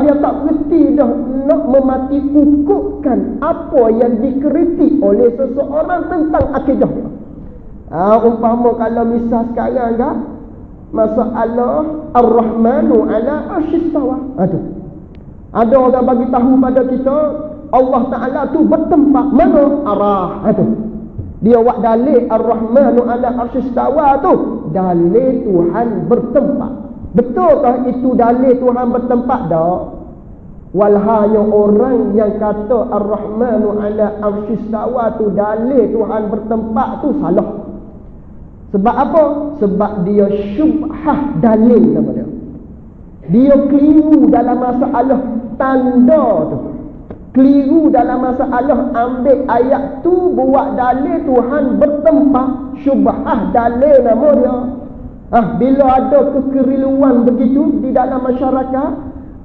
Dia tak reti dah nak memati kukuhkan apa yang dikritik oleh seseorang tentang akidah dia. Umpama kalau misal sekarang kan, masalah Ar-Rahmanu ala arsyistawa. Ada orang bagi tahu pada kita Allah Ta'ala tu bertempat mana arah. Dia buat dalil Ar-Rahmanu ala arsyistawa tu, dalil Tuhan bertempat. Betulkah itu dalil Tuhan bertempat? Tak. Walhanya orang yang kata Ar-Rahmanu ala arsyistawa tu dalil Tuhan bertempat tu salah. Sebab apa? Sebab dia syubhah dalil nama dia. Dia keliru dalam masalah tanda tu. Keliru dalam masalah ambil ayat tu buat dalil Tuhan bertempat, syubhah dalil nama dia. Bila ada kekeliruan begitu di dalam masyarakat,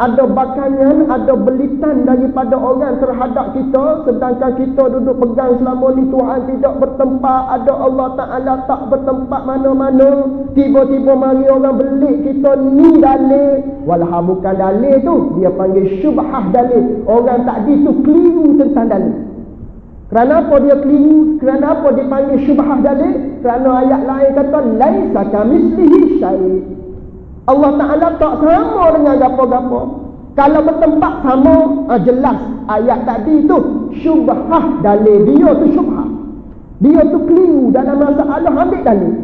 ada bakangan, ada belitan daripada orang terhadap kita, sedangkan kita duduk pegang selama ni Tuhan tidak bertempat, ada Allah Ta'ala tak bertempat mana-mana. Tiba-tiba mari orang belik kita ni dalil, walau bukan dalil tu, dia panggil syubhah dalil. Orang tadi tu keliru tentang dalil. Kerana apa dia keliru? Kerana apa dia panggil syubhah dalil? Kerana ayat lain kata laisa kamitslihi syai'. Allah Ta'ala tak sama dengan gapo-gapo. Kalau bertempat sama, jelas ayat tadi tu syubhah dalil. Dia tu syubhah, dia tu keliru dalam masalah ambil dalil.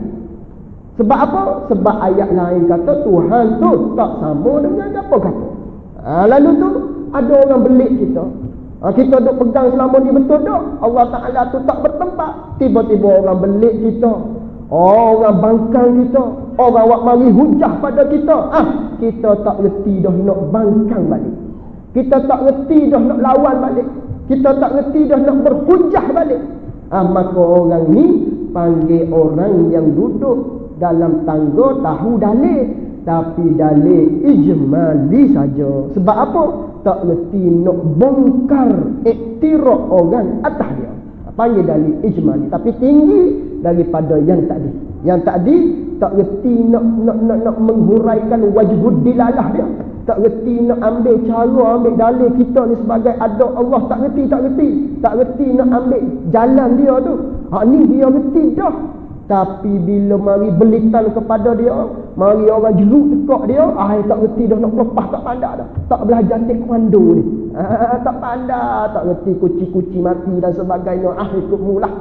Sebab apa? Sebab ayat lain kata Tuhan tu tak sama dengan gapo-gapo. Lalu tu ada orang belik kita, kita duk pegang selama ni betul tak Allah Ta'ala tu tak bertempat. Tiba-tiba orang belik kita, orang bangkang kita, orang buat mari hujah pada kita. Kita tak reti dah nak bangkang balik, kita tak reti dah nak lawan balik, kita tak reti dah nak berhujah balik. Maka orang ni panggil orang yang duduk dalam tangga tahu dalil, tapi dalil ijmali saja. Sebab apa? Tak reti nak bongkar iktiraf orang atas dia. Panggil dalil ijmali, tapi tinggi daripada yang tadi. Yang tadi tak reti nak menghuraikan wajhud dilalah dia. Tak reti nak ambil cara, ambil dalil kita ni sebagai ada Allah. Tak reti. Tak reti nak ambil jalan dia tu. Ni dia reti dah. Tapi bila mari belitan kepada dia, mari orang jeruk tekak dia, tak reti dah nak lepas, tak pandai dah. Tak belajar taekwondo ni. Tak pandai, tak reti kuci-kuci mati dan sebagainya. Ikutmu lah.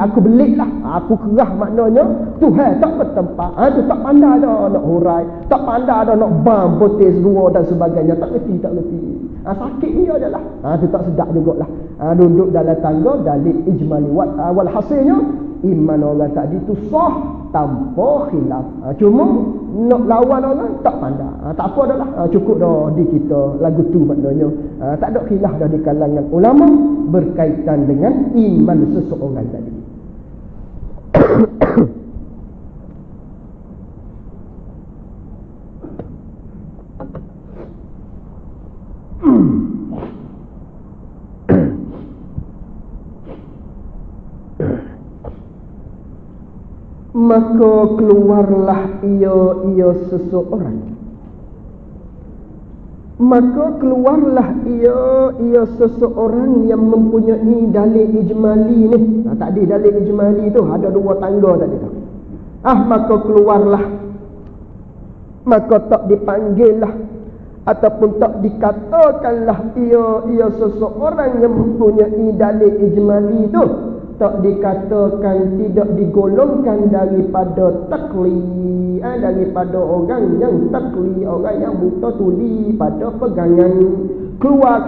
Aku belik lah. Aku kerah maknanya Tuhan tak bertempat. Tu tak pandai dah nak hurai, tak pandai dah nak bam potes dua dan sebagainya. Tak reti. Sakit ni adalah. Tu tak sedap jugalah. Duduk dalam tangga dalil ijmali. Awal hasilnya iman orang tadi tu sah tanpa khilaf. Cuma nak lawan orang tak pandai. Tak apa dah lah. Cukup dah di kita lagu tu maknanya. Tak ada khilaf dah di kalangan ulama berkaitan dengan iman seseorang tadi. Maka keluarlah ia seseorang. Maka keluarlah ia seseorang yang mempunyai dalil ijmali ni. Tadi dalil ijmali tu ada dua tangga tadi tu. Maka keluarlah, maka tak dipanggil lah ataupun tak dikatakanlah ia seseorang yang mempunyai dalil ijmali tu. Tak dikatakan, tidak digolongkan daripada takli, daripada orang yang takli, orang yang buta tuli pada pegangan. keluar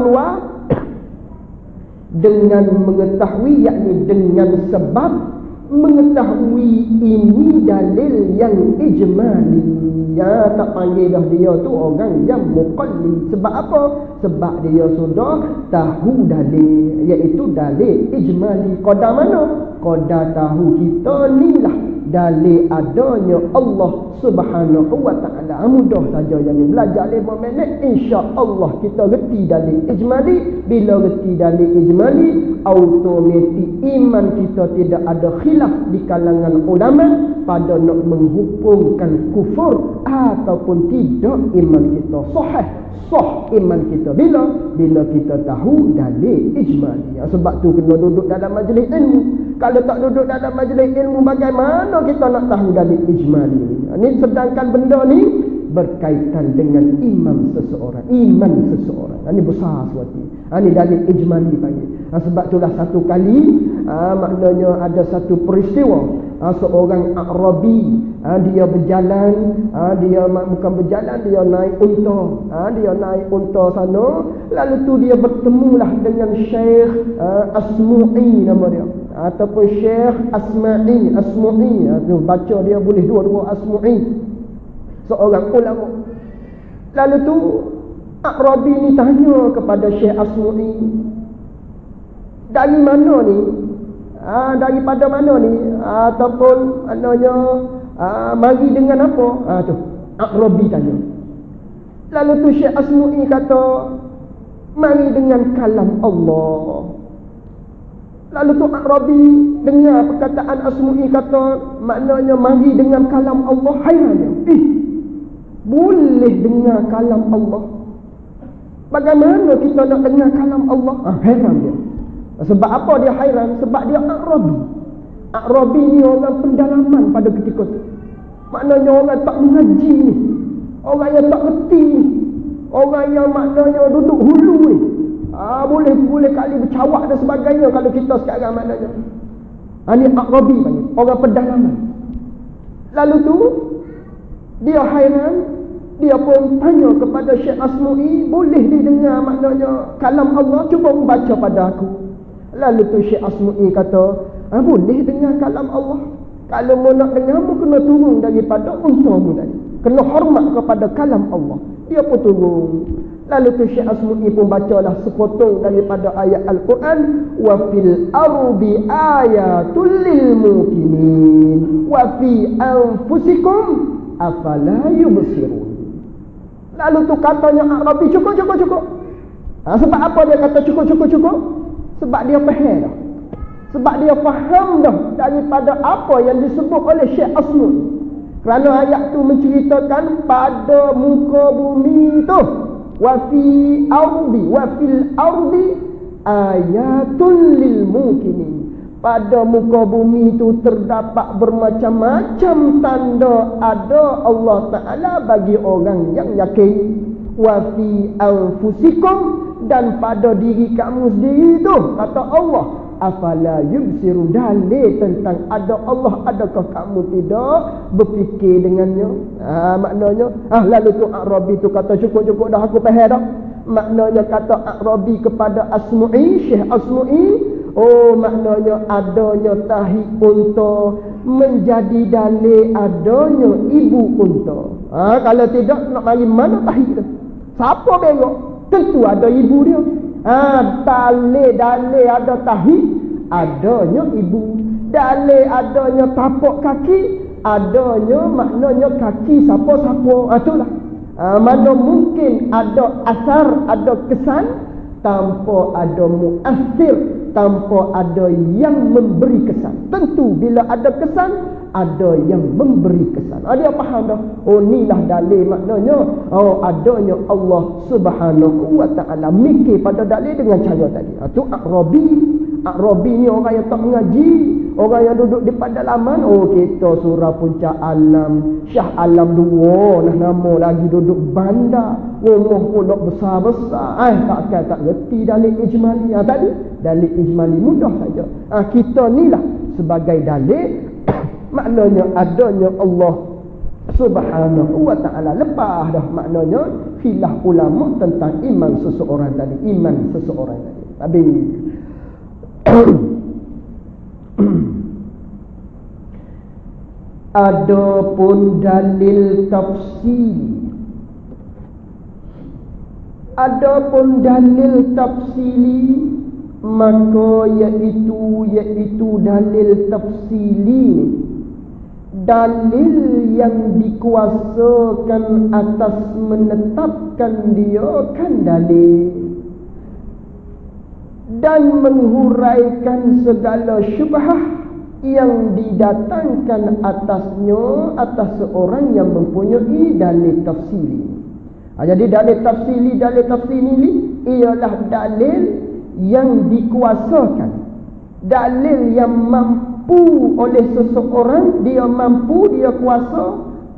dengan mengetahui, yakni dengan sebab mengetahui ini dalil yang ijmali. Ya, tak panggil dah dia tu orang yang muqallid. Sebab apa? Sebab dia sudah tahu dalil, iaitu dalil ijmali. Qadar mana? Qadar tahu kita ni lah dalil adanya Allah Subhanahu wa ta'ala. Mudah saja yang ni belajar 5 minit, insya-Allah kita reti dalil ijmali. Bila reti dalil ijmali, automatik iman kita tidak ada khilaf di kalangan ulama pada nak menghukumkan kufur ataupun tidak. Iman kita sah iman kita bila kita tahu dalil ijmali. Sebab tu kena duduk dalam majlis ilmu. Kalau tak duduk dalam majlis ilmu, bagaimana kita nak tahu dalil ijmali ni? Ini sedangkan benda ni berkaitan dengan iman seseorang. Ini besar suatu. Ini dalil ijmali panggil. Sebab itulah satu kali maknanya ada satu peristiwa, seorang Arabi, dia berjalan, dia bukan berjalan, dia naik unta. Dia naik unta sana. Lalu tu dia bertemulah dengan Syekh Asmu'i nama dia, ataupun Syekh Asma'i. Tu baca dia boleh dua-dua Asmu'i, seorang ulama. Lalu tu Arabi ni tanya kepada Syekh Asmu'i, dari mana ni? Daripada mana ni? Ataupun maknanya mari dengan apa? Tu Arabi tanya. Lalu tu Syekh Asmu'i kata, mari dengan kalam Allah. Lalu tu Arabi dengar perkataan Asmu'i kata, maknanya mari dengan kalam Allah. Hairannya, boleh dengar kalam Allah? Bagaimana kita nak dengar kalam Allah? Hairan dia. Sebab apa dia hairan? Sebab dia Arabi. Arabi ni orang pendalaman pada ketika tu. Maknanya orang tak mengaji ni, orang yang tak reti ni, orang yang maknanya duduk hulu ni. Boleh kali bercawak dan sebagainya kalau kita sekarang maknanya. Ni Arabi panggil, orang pendalaman. Lalu tu dia hairan, dia pun tanya kepada Syekh Asmu'i, boleh didengar maknanya kalam Allah, cuba membaca pada aku. Lalu tu Syekh Asmu'i kata, boleh dengar kalam Allah. Kalau mau nak dengar, mu kena turun daripada untamu tadi, kena hormat kepada kalam Allah. Dia pun turun. Lalu tu Syekh Asmu'i pun bacalah sepotong daripada ayat Al-Quran, wa fil ardi ayatul lil muqinin wa fi anfusikum afala yubsirun. Lalu tu katanya Arabi, cukup. Sebab apa dia kata cukup? Sebab dia faham dah. Sebab dia faham dah daripada apa yang disebut oleh Syekh Asmu'i. Kerana ayat tu menceritakan pada muka bumi tu, wa fil ardi ayatul lil muqinin. Pada muka bumi itu terdapat bermacam-macam tanda ada Allah Ta'ala bagi orang yang yakin. Wa fi anfusikum, dan pada diri kamu sendiri tu, kata Allah, afala yubsiru, dalil tentang ada Allah, adakah kamu tidak berfikir dengannya? Maknanya lalu tu Arabi tu kata, cukup dah, aku faham dah. Maknanya kata Arabi kepada Asmu'i, Syekh Asmu'i, maknanya adanya tahi unta menjadi dalil adanya ibu unta. Kalau tidak, nak mari mana tahi tu? Siapa bengok? Tentu ada ibu dia. Dalil ada tahi, adanya ibu. Dalil adanya tapak kaki, adanya maknanya kaki siapa-siapa. Itulah. Mana mungkin ada asar, ada kesan, tanpa ada muassir, tanpa ada yang memberi kesan. Tentu bila ada kesan, ada yang memberi kesan. Dia faham dah. Inilah dalil maknanya adanya Allah Subhanahu wa ta'ala. Mikir pada dalil dengan cara tadi. Itu Arabi ni orang yang tak mengaji, orang yang duduk di pedalaman. Kita surah puncak alam, Syah Alam 2 nama lagi, duduk bandar, rumah pun dok besar-besar. Tak reti dalil ijmali. Tadi dalil ijmali mudah saja. Kita ni lah sebagai dalil maknanya adanya Allah Subhanahu wa ta'ala. Lepas dah maknanya khilaf ulama tentang iman seseorang tadi. Habis. Adapun dalil tafsili, maka iaitu dalil tafsili, dalil yang dikuasakan atas menetapkan dia kan dalil dan menghuraikan segala syubhah yang didatangkan atasnya atas seorang yang mempunyai dalil tafsili. Jadi dalil tafsili ni ialah dalil yang dikuasakan, dalil yang mampu oleh seseorang, dia kuasa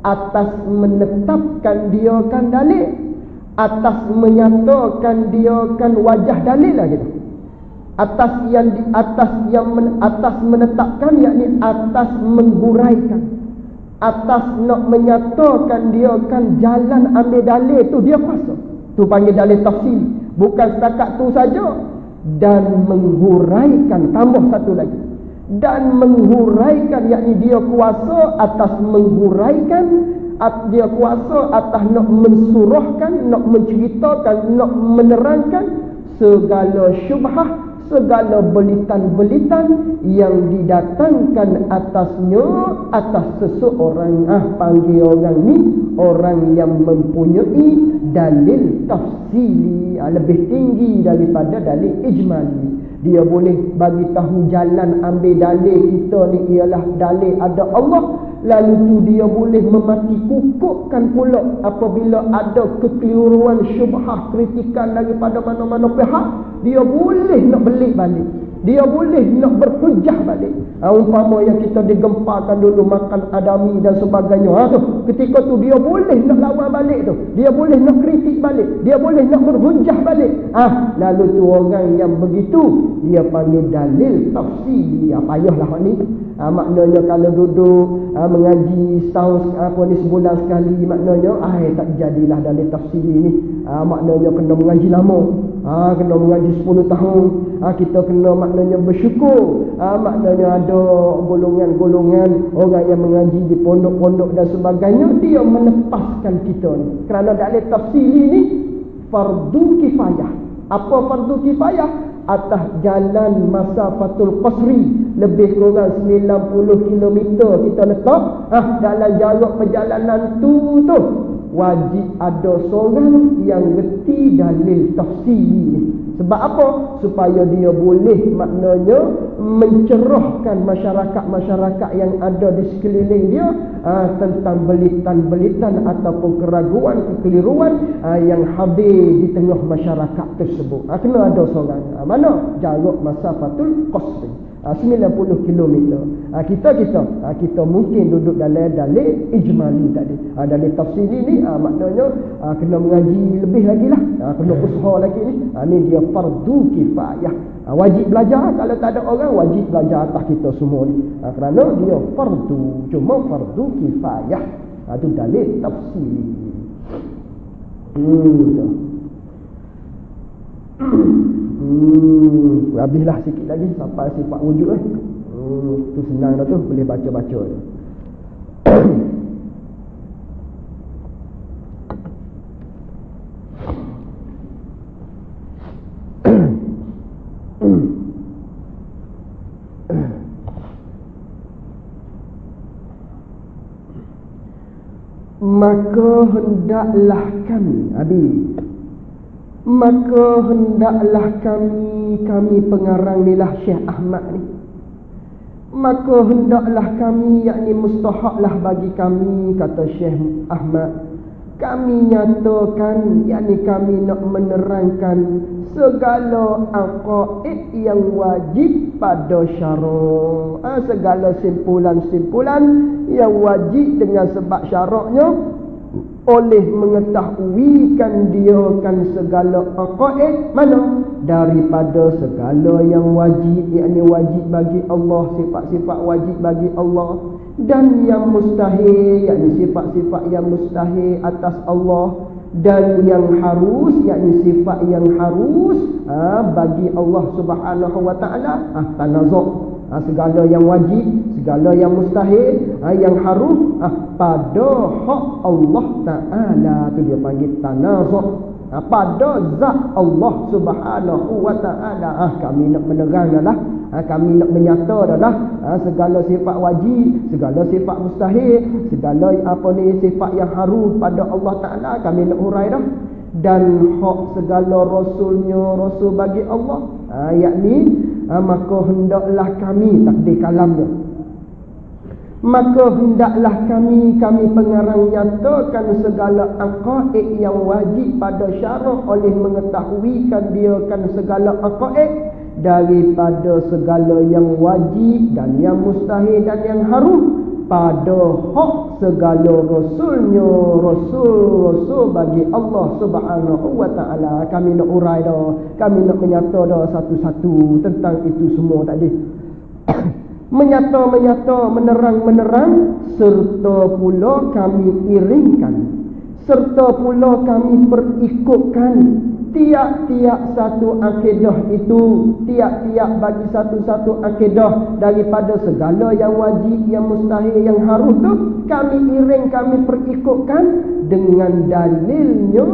atas menetapkan dia kan dalil, atas menyatakan dia kan wajah dalil lah gitu. Atas menetapkan, yakni atas menghuraikan, atas nak menyatakan dia kan jalan ambil dalil tu dia kuasa. Tu panggil dalil tafsir. Bukan setakat tu saja, dan menghuraikan, tambah satu lagi, dan menghuraikan, yakni dia kuasa atas menghuraikan, dia kuasa atas nak mensurahkan, nak menceritakan, nak menerangkan segala syubhah, segala belitan-belitan yang didatangkan atasnya atas seseorang. Panggil orang ni orang yang mempunyai dalil tafsili, lebih tinggi daripada dalil ijmali. Dia boleh bagi tahu jalan ambil dalil kita ni ialah dalil ada Allah, lalu tu dia boleh memati kukukkan pula apabila ada kekeliruan, syubhah, kritikan daripada mana-mana pihak. Dia boleh nak belik balik, dia boleh nak berhujah balik. Umpama yang kita digempakan dulu makan adami dan sebagainya, tu ketika tu dia boleh nak lawan balik tu, dia boleh nak kritik balik, dia boleh nak berhujah balik. Lalu tu orang yang begitu dia panggil dalil tafsir. Payahlah ni. Maknanya kalau duduk mengaji setahun sebulan sekali, maknanya tak jadilah dalil tafsir ni. Maknanya kena mengaji lama, kena mengaji 10 tahun. Kita kena maknanya bersyukur. Maknanya ada golongan-golongan orang yang mengaji di pondok-pondok dan sebagainya, dia melepaskan kita ni. Kerana dalil tafsir ni fardu kifayah. Apa fardu kifayah? Atas jalan masafatul qasri, lebih kurang 90 km kita letak, dalam jarak perjalanan tu wajib ada seorang yang reti dalil tafsir ni. Sebab apa? Supaya dia boleh maknanya mencerahkan masyarakat-masyarakat yang ada di sekeliling dia tentang belitan-belitan ataupun keraguan, kekeliruan yang hadir di tengah masyarakat tersebut. Kena ada seorang. Mana? Jarak masafatul qasri, 90 km. Kita mungkin duduk dalam dalil ijmali tadi. Dalil tafsir ni maknanya kena mengaji lebih lagi lah, kena usaha lagi ni. Ni dia fardu kifayah. Wajib belajar. Kalau tak ada orang, wajib belajar atas kita semua ni. Kerana dia fardu, cuma fardu kifayah. Itu dalil tafsir. Habislah sikit lagi sampai sifat wujud. Tu senang dah tu, boleh baca-baca. Maka hendaklah kami pengarang ni lah Syekh Ahmad ni. Maka hendaklah kami, yakni mustahaklah bagi kami, kata Syekh Ahmad, kami nyatakan, yakni kami nak menerangkan segala aqaid yang wajib pada syarak, segala simpulan-simpulan yang wajib dengan sebab syaraknya, oleh mengetahuikan dia kan segala aqaid mana daripada segala yang wajib, yakni wajib bagi Allah, sifat-sifat wajib bagi Allah, dan yang mustahil, yakni sifat-sifat yang mustahil atas Allah, dan yang harus, yakni sifat yang harus bagi Allah Subhanahu wa taala. Tanazuk, segala yang wajib, segala yang mustahil, yang harus pada hak Allah taala, tu dia panggil tanazuk. Pada zat Allah Subhanahu wa taala. Kami nak menerang dah lah, kami nak menyata dah lah, segala sifat wajib, segala sifat mustahil, segala sifat yang harus pada Allah taala kami nak urai dah. Dan hak segala rasulnya, rasul bagi Allah, yakni maka hendaklah kami, takdir kalamnya, maka hendaklah kami pengarang nyatakan segala aqaid yang wajib pada syarak oleh mengetahuikan dia kan segala aqaid daripada segala yang wajib dan yang mustahil dan yang harus pada hak segala rasulnya, rasul bagi Allah Subhanahu wa taala. Kami nak urai dah, kami nak menyata dah satu-satu tentang itu semua tadi. Menyata-menyata, menerang-menerang, serta pula kami iringkan, serta pula kami perikutkan tiap-tiap satu akidah itu, tiap-tiap bagi satu-satu akidah daripada segala yang wajib, yang mustahil, yang harus tu kami iring, kami perikutkan dengan dalilnya,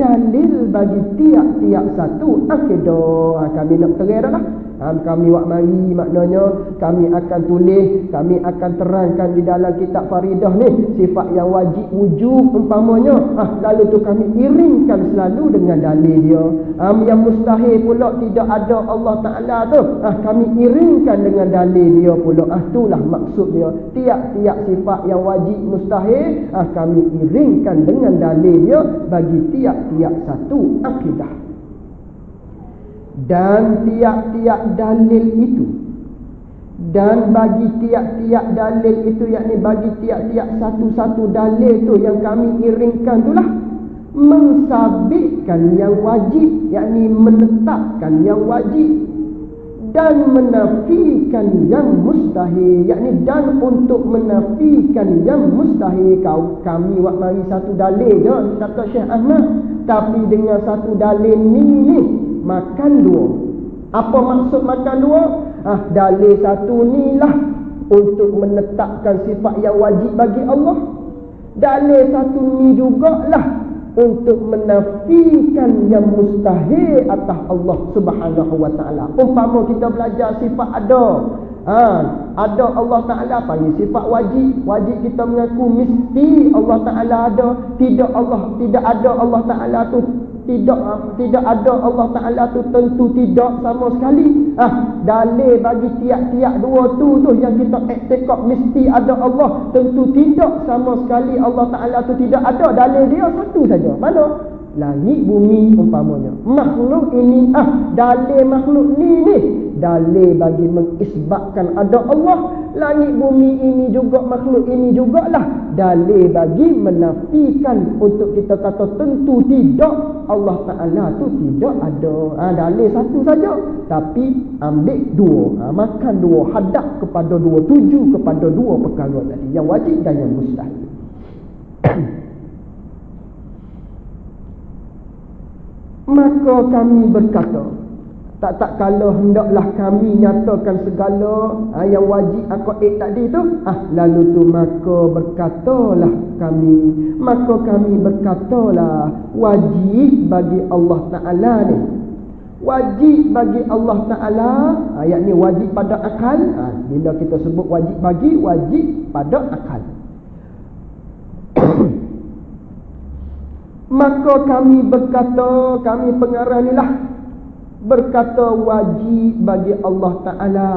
dalil bagi tiap-tiap satu akidah. Kami nak terang dah. Kami wak mari, maknanya kami akan tulis, kami akan terangkan di dalam kitab Faridah ni sifat yang wajib wujub umpamanya, lalu tu kami iringkan selalu dengan dalil dia. Yang mustahil pula tidak ada Allah Ta'ala tu, kami iringkan dengan dalil dia pula. Itulah maksud dia. Tiap-tiap sifat yang wajib mustahil kami iringkan dengan dalil dia bagi tiap-tiap satu akidah. Dan tiap-tiap dalil itu, dan bagi tiap-tiap dalil itu, yakni bagi tiap-tiap satu-satu dalil tu yang kami iringkan itulah mensabitkan yang wajib, yakni menetapkan yang wajib, dan menafikan yang mustahil, yakni dan untuk menafikan yang mustahil. Kami wak mari satu dalil je, kata Syekh Ahmad, tapi dengan satu dalil ni makan dua. Apa maksud makan dua? Dalil satu ni lah untuk menetapkan sifat yang wajib bagi Allah. Dalil satu ni jugalah untuk menafikan yang mustahil atas Allah Subhanahu wa taala. Umpama kita belajar sifat ada. Ada Allah Ta'ala panggil sifat wajib. Wajib kita mengaku mesti Allah Ta'ala ada. Tidak ada Allah Ta'ala tu, tidak ada Allah Ta'ala tu tentu tidak sama sekali. Dalil bagi tiap-tiap dua tu yang kita iktikad mesti ada Allah, tentu tidak sama sekali Allah Ta'ala tu tidak ada. Dalil dia satu saja. Mana? Langit bumi umpamanya. Makhluk ini, dalil makhluk ni dalil bagi mengisbatkan ada Allah. Langit bumi ini juga, makhluk ini jugalah dalil bagi menafikan untuk kita kata tentu tidak Allah Ta'ala tu tidak ada. Dalil satu saja tapi ambil dua, makan dua, hadap kepada dua, tuju kepada dua perkara tadi, yang wajib dan yang mustahil. Maka kami berkata, tak kala hendaklah kami nyatakan segala yang wajib aqaid tadi tu, lalu tu maka berkatalah kami berkatalah wajib bagi Allah Ta'ala ni, wajib bagi Allah Ta'ala, yakni wajib pada akal. Bila kita sebut wajib bagi, wajib pada akal. Maka kami berkata, kami pengarang ni lah berkata wajib bagi Allah Ta'ala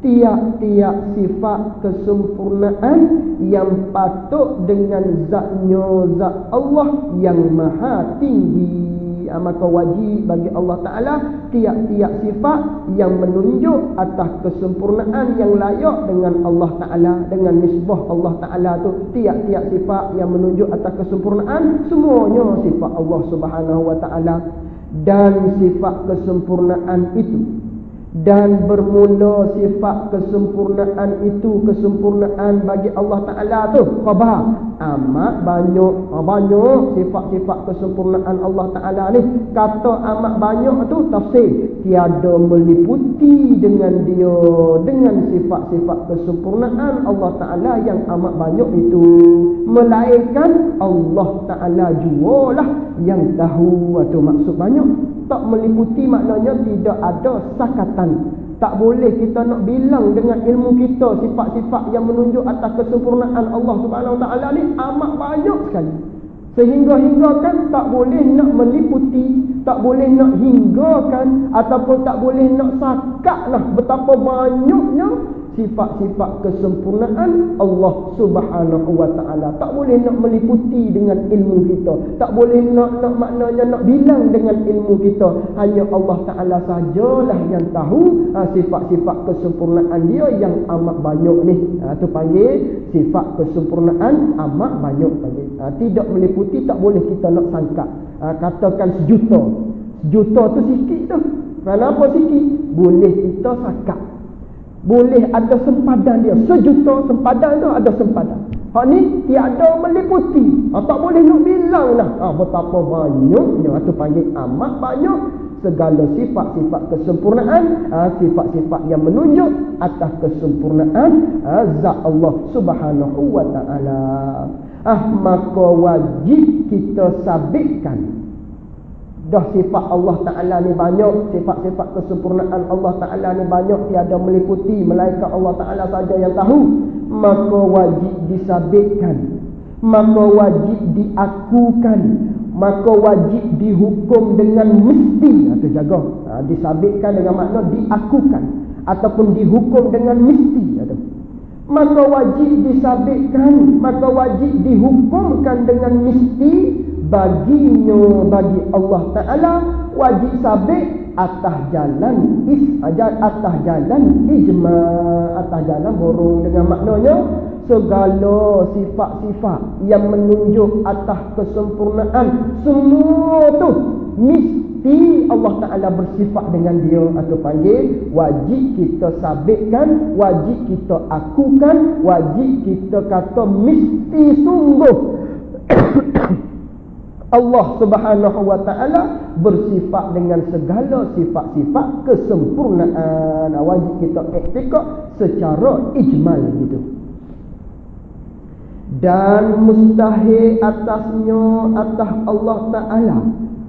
tiap-tiap sifat kesempurnaan yang patut dengan zatnya, zat Allah yang maha tinggi. Maka wajib bagi Allah Ta'ala tiap-tiap sifat yang menunjuk atas kesempurnaan yang layak dengan Allah Ta'ala, dengan nisbah Allah Ta'ala tu. Tiap-tiap sifat yang menunjuk atas kesempurnaan, semuanya sifat Allah Subhanahu wa Ta'ala. dan sifat kesempurnaan itu, dan bermula sifat kesempurnaan itu, kesempurnaan bagi Allah Ta'ala tu khabar amat banyak sifat-sifat kesempurnaan Allah Ta'ala ni. Kata amat banyak tu tafsir, tiada meliputi dengan dia, dengan sifat-sifat kesempurnaan Allah Ta'ala yang amat banyak itu, melainkan Allah Ta'ala jualah yang tahu. Itu maksud banyak. Tak meliputi maknanya tidak ada sakatan. Tak boleh kita nak bilang dengan ilmu kita sifat-sifat yang menunjuk atas kesempurnaan Allah Subhanahu Wa Taala ni amat banyak sekali. Sehingga kan tak boleh nak meliputi, tak boleh nak hinggakan, ataupun tak boleh nak sakatlah betapa banyaknya sifat-sifat kesempurnaan Allah Subhanahu Wa Taala. Tak boleh nak meliputi dengan ilmu kita, tak boleh nak maknanya nak bilang dengan ilmu kita. Hanya Allah Taala sajalah yang tahu sifat-sifat kesempurnaan dia yang amat banyak ni. Itu panggil sifat kesempurnaan amat banyak panggil. Tidak meliputi, tak boleh kita nak sangka. Katakan sejuta tu sikit tu. Kenapa sikit? Boleh kita sangka, boleh ada sempadan dia. Sejuta sempadan tu ada sempadan. Hak ni tiada meliputi. Tak boleh nak bilang lah betapa banyaknya. Itu panggil amat banyak segala sifat-sifat kesempurnaan, sifat-sifat yang menunjuk atas kesempurnaan zat Allah Subhanahu Wa Taala. Maka wajib kita sabitkan dah sifat Allah Ta'ala ni banyak, sifat-sifat kesempurnaan Allah Ta'ala ni banyak, tiada meliputi, melainkan Allah Ta'ala saja yang tahu. Maka wajib disabitkan, maka wajib diakukan, maka wajib dihukum dengan mesti. Itu jaga. Disabitkan dengan makna diakukan ataupun dihukum dengan mesti. Maka wajib disabitkan, maka wajib dihukumkan dengan mesti baginya, bagi Allah Ta'ala. Wajib sabit atas jalan atas jalan ijma, atas jalan borong, dengan maknanya segala sifat-sifat yang menunjuk atas kesempurnaan semua tu mesti Allah Ta'ala bersifat dengan dia. Atau panggil wajib kita sabitkan, wajib kita akukan, wajib kita kata mesti sungguh Allah Subhanahu Wa Taala bersifat dengan segala sifat-sifat kesempurnaan. Wajib kita iktikad secara ijmal gitu. Dan mustahil atasnya, atas Allah Ta'ala,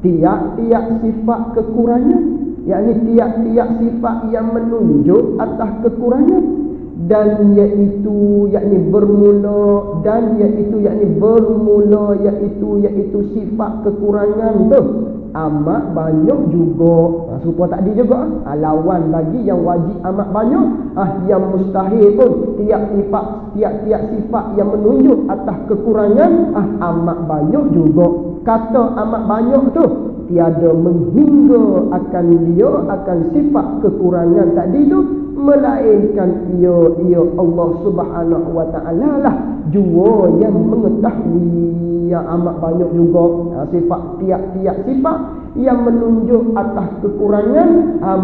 tiap-tiap sifat kekurangan, yakni tiap-tiap sifat yang menunjuk atas kekurangan, dan iaitu yakni bermula, dan iaitu yakni bermula, iaitu sifat kekurangan tu amat banyak juga. Serupa tadi juga lawan bagi yang wajib amat banyak, yang mustahil pun tiap-tiap sifat yang menunjuk atas kekurangan amat banyak juga. Kata amat banyak tu tiada menghingga akan dia, akan sifat kekurangan tadi tu, melainkan ia Allah Subhanahu Wa Taala lah jua yang mengetahui yang amat banyak juga. Sifat tiap-tiap sifat yang menunjuk atas kekurangan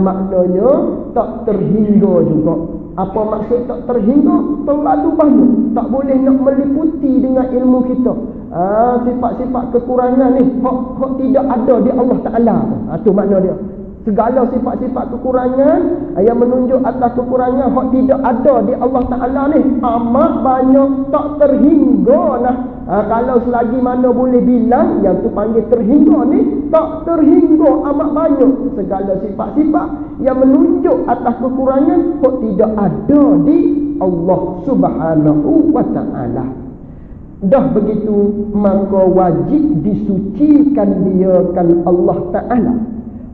maknanya tak terhingga juga. Apa maksud tak terhingga? Terlalu banyak, tak boleh nak meliputi dengan ilmu kita. Sifat-sifat kekurangan ni hak tidak ada di Allah Ta'ala. Itu makna dia. Segala sifat-sifat kekurangan yang menunjuk atas kekurangan hak tidak ada di Allah Ta'ala ni amat banyak, tak terhingga lah. Kalau selagi mana boleh bilang, yang tu panggil terhingga ni, tak terhingga amat banyak. Segala sifat-sifat yang menunjuk atas kekurangan hak tidak ada di Allah Subhanahu Wa Ta'ala. Dah begitu, maka wajib disucikan dia kan Allah Ta'ala.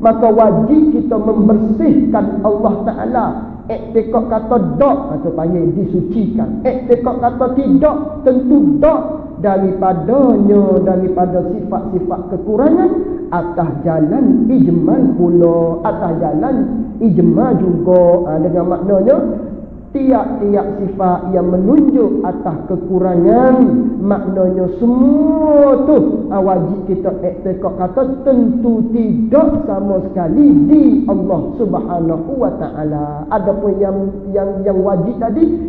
Maka wajib kita membersihkan Allah Ta'ala. Iktikad kata dak, atau panggil disucikan. Iktikad kata tidak, tentu dak, daripada sifat-sifat kekurangan atas jalan ijmal pula. Atas jalan ijma juga, dengan maknanya tiap-tiap sifat yang menunjuk atas kekurangan, maknanya semua tu wajib kita iktikad kata tentu tidak sama sekali di Allah Subhanahu wa taala. Adapun yang wajib tadi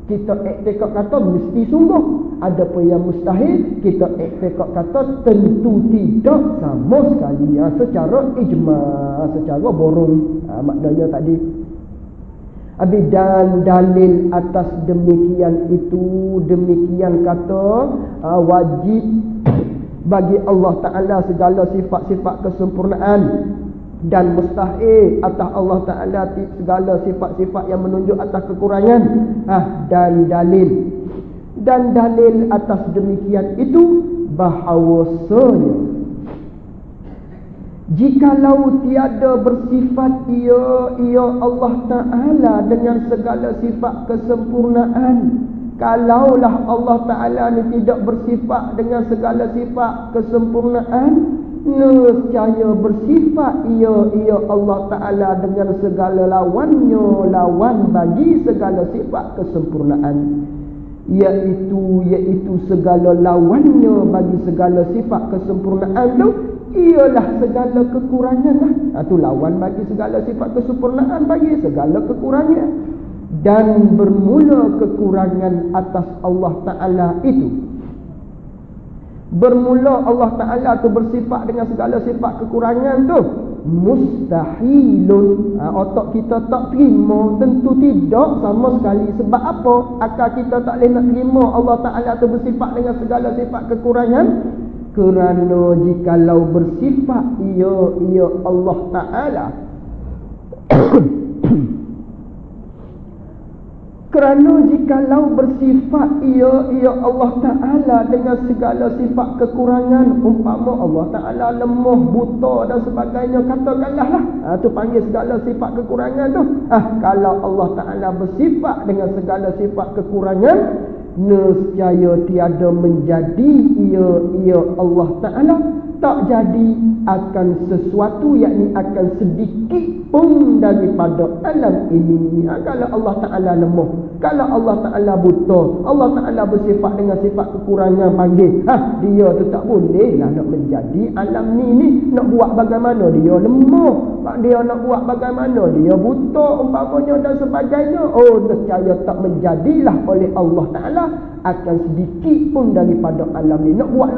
kita iktikad kata mesti sungguh. Adapun yang mustahil kita iktikad kata tentu tidak sama sekali, secara ijma', secara borong. Maknanya tadi dan dalil atas demikian itu, demikian kata wajib bagi Allah Ta'ala segala sifat-sifat kesempurnaan, dan mustahil atas Allah Ta'ala segala sifat-sifat yang menunjuk atas kekurangan. Dan dalil atas demikian itu bahawasanya jikalau tiada bersifat ia Allah Ta'ala dengan segala sifat kesempurnaan, kalaulah Allah Ta'ala ni tidak bersifat dengan segala sifat kesempurnaan, nescaya bersifat ia Allah Ta'ala dengan segala lawannya, lawan bagi segala sifat kesempurnaan, iaitu segala lawannya bagi segala sifat kesempurnaan tu ialah segala kekurangan lah. Itu lawan bagi segala sifat kesempurnaan, bagi segala kekurangan. Dan bermula kekurangan atas Allah Ta'ala itu, bermula Allah Ta'ala tu bersifat dengan segala sifat kekurangan tu mustahilun. Otak kita tak terima, tentu tidak sama sekali. Sebab apa? Akal kita tak boleh nak terima Allah Ta'ala tu bersifat dengan segala sifat kekurangan. Kerana jikalau bersifat ia Allah Ta'ala kerana jikalau bersifat ia Allah Ta'ala dengan segala sifat kekurangan, umpama Allah Ta'ala lemah, buta dan sebagainya, katakanlah lah, tu panggil segala sifat kekurangan tu. Kalau Allah Ta'ala bersifat dengan segala sifat kekurangan, nescaya tiada menjadi ia Allah Ta'ala tak jadi akan sesuatu, yakni akan sedikit pun daripada alam ini. Kalau Allah Ta'ala lemah, kalau Allah Ta'ala buta, Allah Ta'ala bersifat dengan sifat kekurangan, panggil dia tu tak boleh lah nak menjadi alam ni nak buat bagaimana dia lemah, dia nak buat bagaimana dia buta umpamanya dan sebagainya. Nescaya tak menjadilah oleh Allah Ta'ala akan sedikit pun daripada alam ni. Nak buat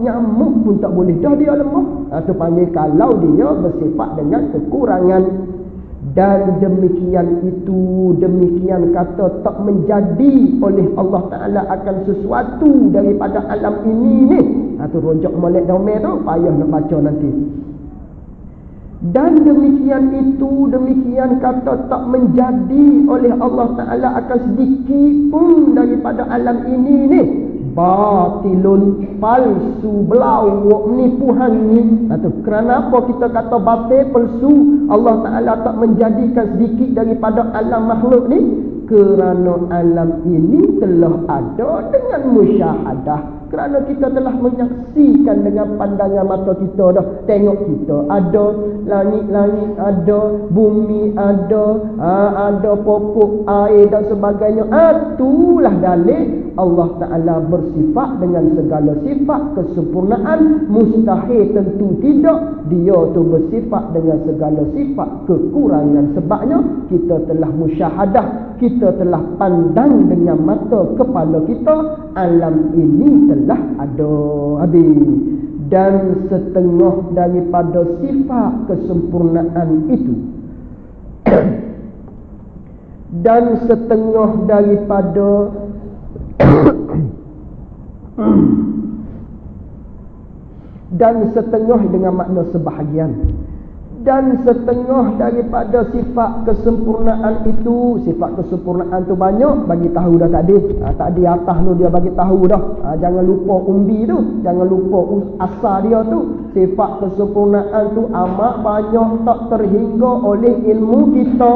nyamuk pun tak boleh dah dia lemah. Itu panggil kalau dia bersifat dengan kekurangan. Dan demikian kata tak menjadi oleh Allah Ta'ala akan sesuatu daripada alam ini ni. Itu rojak molek domeh tu, payah nak baca nanti. Dan demikian kata tak menjadi oleh Allah Ta'ala akan sedikit pun daripada alam ini ni. Batilun, palsu, belawak, nipuhan ni. Kerana apa kita kata batil, palsu? Allah Ta'ala tak menjadikan sedikit daripada alam makhluk ni kerana alam ini telah ada dengan musyahadah. Kerana kita telah menyaksikan dengan pandangan mata kita dah. Tengok kita ada, langit-langit ada, bumi ada, ada pokok, air dan sebagainya. Itulah dalil Allah Ta'ala bersifat dengan segala sifat kesempurnaan. Mustahil, tentu tidak dia tu bersifat dengan segala sifat kekurangan. Sebabnya kita telah musyahadah, kita telah pandang dengan mata kepala kita, alam ini telah ada. Habis. Dan setengah daripada sifat kesempurnaan itu dan setengah daripada dan setengah dengan makna sebahagian, dan setengah daripada sifat kesempurnaan itu. Sifat kesempurnaan tu banyak, bagi tahu dah tadi. Tadi atas tu dia bagi tahu dah. Jangan lupa umbi tu, jangan lupa asal dia tu. Sifat kesempurnaan tu amat banyak, tak terhingga oleh ilmu kita.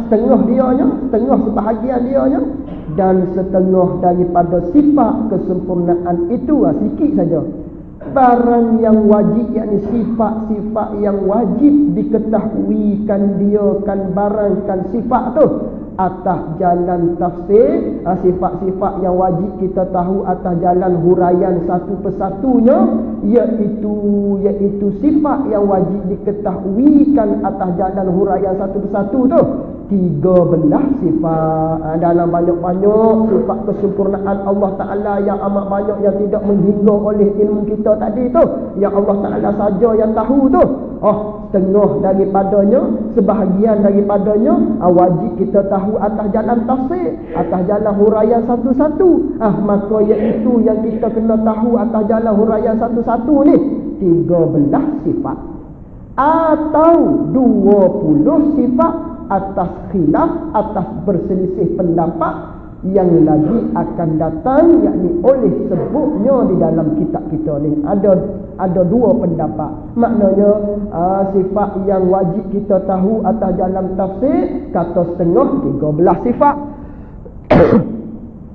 Setengah dianya, setengah sebahagian dianya. Dan setengah daripada sifat kesempurnaan itu, sikit saja, barang yang wajib, yakni sifat-sifat yang wajib diketahuikan dia kan barang kan sifat tu atas jalan tafsir, sifat-sifat yang wajib kita tahu atas jalan huraian satu persatunya, iaitu sifat yang wajib diketahuikan atas jalan huraian satu persatu tu 13 sifat. Dalam banyak-banyak sifat kesempurnaan Allah Ta'ala yang amat banyak yang tidak menghingga oleh ilmu kita tadi tu, yang Allah Ta'ala saja yang tahu tu, setengah daripadanya, sebahagian daripadanya wajib kita tahu atas jalan tafsir, atas jalan huraian satu-satu. Maka iaitu yang kita kena tahu atas jalan huraian satu-satu ni 13 sifat atau 20 sifat atas khilaf, atas berselisih pendapat yang lagi akan datang, yakni oleh sebutnya di dalam kitab kita ni ada dua pendapat. Maknanya sifat yang wajib kita tahu atas jalan tafsir kata setengah 13 sifat.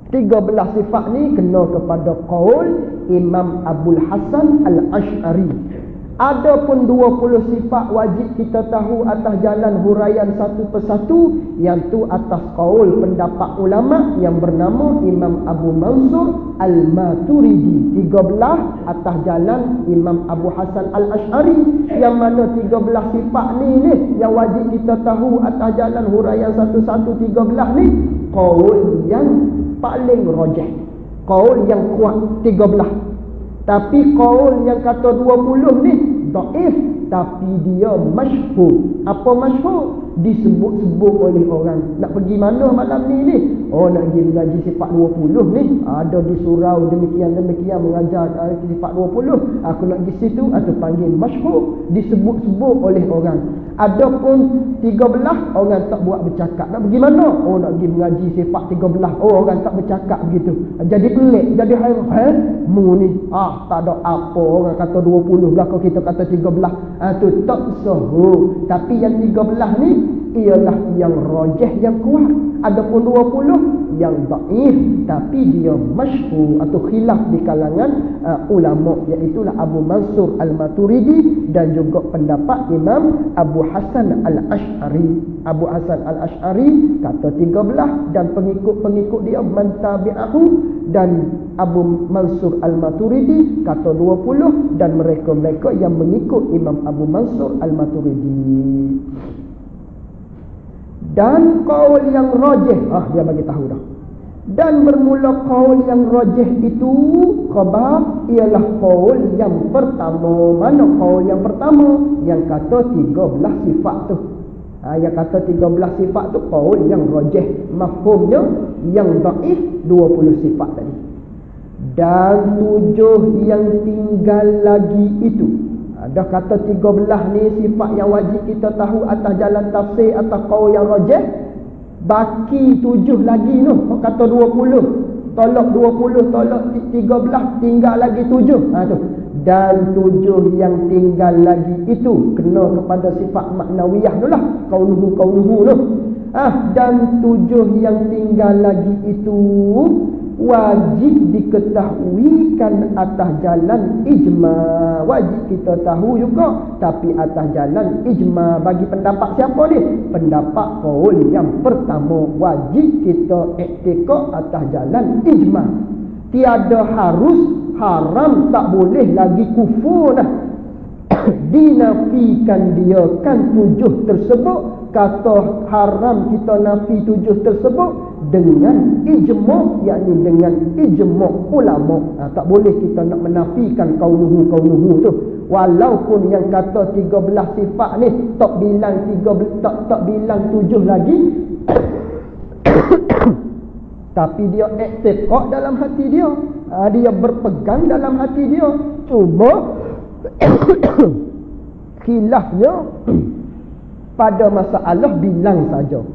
13 sifat ni kena kepada qaul Imam Abul Hasan Al-Ash'ari. Adapun 20 sifat wajib kita tahu atas jalan huraian satu persatu, yang tu atas qaul pendapat ulama yang bernama Imam Abu Mansur Al-Maturidi. 13 atas jalan Imam Abu Hasan Al-Ash'ari, yang mana 13 sifat ni yang wajib kita tahu atas jalan huraian satu-satu 13 ni qaul yang paling rajih, qaul yang kuat 13. Tapi qaul yang kata 20 ni dhaif, tapi dia masyhur. Apa masyhur? Disebut-sebut oleh orang. Nak pergi mana malam ni? Nak pergi mengaji sifat 20 ni. Ada di surau demikian-demikian mengajar sifat 20. Aku nak pergi situ, atau panggil masyhur, disebut-sebut oleh orang. Adapun 13 orang tak buat bercakap. Nak pergi mana? Nak pergi mengaji sifat 13. Orang tak bercakap begitu. Jadi pelik, jadi hairan. Mu ni tak ada apa, orang kata 20 belakang kita kata 13. Tu tak sahih. Tapi yang 13 ni ialah yang rajih, yang kuat. Adapun 20 yang dhaif, tapi dia masyhur atau khilaf di kalangan ulama, iaitu Abu Mansur Al-Maturidi dan juga pendapat Imam Abu Hasan Al-Ash'ari. Abu Hasan Al-Ash'ari kata 13 dan pengikut-pengikut dia mantabi'ahu, dan Abu Mansur Al-Maturidi kata 20 dan mereka-mereka yang mengikut Imam Abu Mansur Al-Maturidi. Dan qaul yang rajih, dia bagi tahu dah. Dan bermula qaul yang rajih itu khabar ialah qaul yang pertama. Mana qaul yang pertama? Yang kata 13 sifat tu. Yang kata 13 sifat tu qaul yang rajih. Mafhumnya yang dhaif 20 sifat tadi. Dan 7 yang tinggal lagi itu, dah kata 13 ni sifat yang wajib kita tahu atas jalan tafsir, atas qaul yang rajih. Baki 7 lagi tu, kata 20. Tolak 20, tolak 13, tinggal lagi 7. Tu. Dan 7 yang tinggal lagi itu kena kepada sifat maknawiyah tu lah. Kaunuhu tu. Dan 7 yang tinggal lagi itu wajib diketahuikan atas jalan ijma. Wajib kita tahu juga, tapi atas jalan ijma. Bagi pendapat siapa ni? Pendapat qaul yang pertama. Wajib kita iktikad atas jalan ijma. Tiada harus, haram, tak boleh lagi kufur dah. Dinafikan dia kan 7 tersebut. Kata haram kita nafi 7 tersebut dengan ijma', yakni dengan ijma' ulama. Tak boleh kita nak menafikan kaunuhu tu. Walaupun yang kata 13 sifat ni tak bilang 7 lagi. Tapi dia iktikad dalam hati dia. Dia berpegang dalam hati dia. Cuma khilafnya pada masalah bilang saja.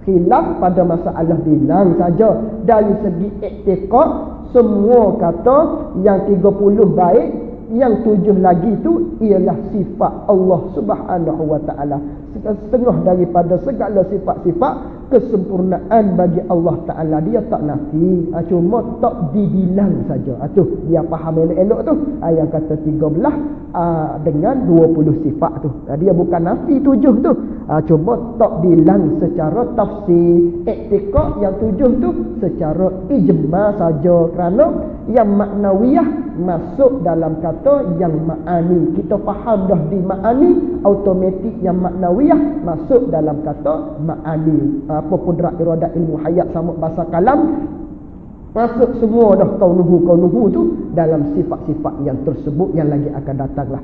Khilaf pada masalah bilang saja. Dari segi iktikad, semua kata yang 30 baik, yang 7 lagi itu ialah sifat Allah Subhanahu wa ta'ala. Setengah daripada segala sifat-sifat kesempurnaan bagi Allah Ta'ala. Dia tak nafi, cuma tak dibilang saja. Tu dia faham elok-elok tu. Yang kata 13 dengan 20 sifat tu. Dia bukan nafi 7 tu. Cuma tak bilang secara tafsir. Iktiqad yang 7 tu secara ijma saja, kerana yang maknawiyah masuk dalam kata yang ma'ani. Kita faham dah di ma'ani, automatik yang maknawiyah masuk dalam kata ma'ani. Apa kudrat iradat ilmu hayat sama bahasa kalam, masuk semua dah kaunuhu tu dalam sifat-sifat yang tersebut yang lagi akan datang lah.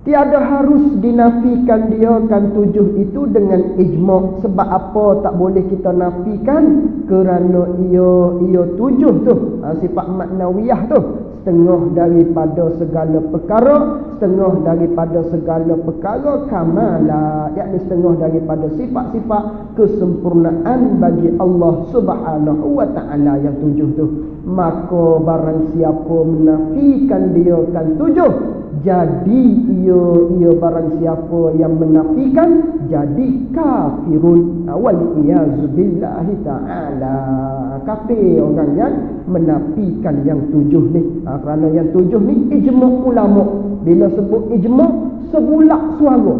Tiada harus dinafikan dia kan 7 itu dengan ijma'. Sebab apa tak boleh kita nafikan? Kerana ia 7 tu, sifat maknawiyah tu, setengah daripada segala perkara, setengah daripada segala perkara kamala, yakni setengah daripada sifat-sifat kesempurnaan bagi Allah Subhanahu wa Ta'ala yang 7 tu. Maka barang siapa menafikan dia kan 7, jadi ia barang siapa yang menafikan jadi kafirun. Wal-iyazu billahi ta'ala. Kafir orang yang menafikan yang 7 ni. Kerana yang 7 ni ijma' ulama. Bila sebut ijma', sebulak suara.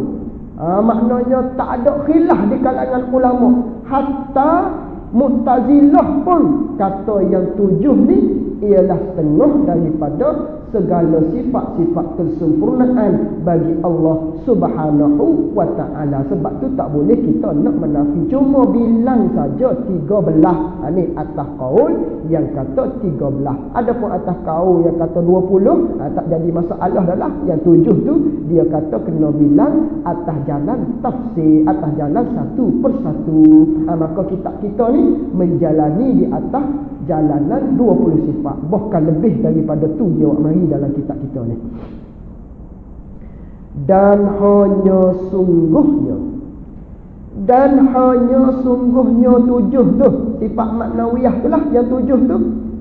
Maknanya tak ada khilaf di kalangan ulama. Hatta Mu'tazilah pun kata yang 7 ni ialah setengah daripada segala sifat-sifat kesempurnaan bagi Allah Subhanahu wa Ta'ala. Sebab tu tak boleh kita nak menafi. Cuma bilang saja 13. Ni atas qaul yang kata 13. Adapun atas qaul yang kata 20, tak jadi masalah dah lah. Yang 7 tu dia kata kena bilang atas jalan tafsir, atas jalan satu persatu. Maka kita ni menjalani di atas jalanan 20 sifat. Bahkan lebih daripada tu dia mari dalam kitab kita ni. Dan hanya sungguhnya 7 tu, sifat maknawiyah tu lah yang 7 tu,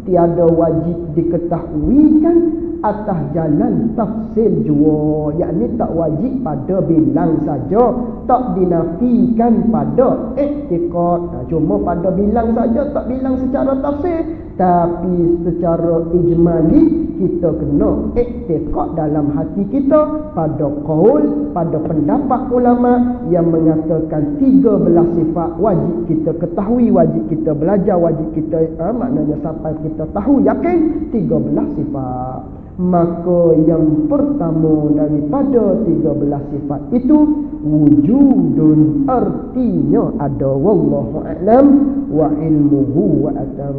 tiada wajib diketahuikan atas jalan tafsir jua. Yakni tak wajib pada bilang saja, tak dinafikan pada i'tiqad. Cuma pada bilang saja, tak bilang secara tafsir. Tapi secara ijmali kita kena i'tiqad dalam hati kita pada qaul, pada pendapat ulama yang mengatakan 13 sifat wajib kita ketahui, wajib kita belajar, wajib kita maknanya sampai kita tahu yakin 13 sifat. Maka yang pertama daripada 13 sifat itu wujudun, artinya ada. Wallahu a'lam wa ilmuhu wa atam.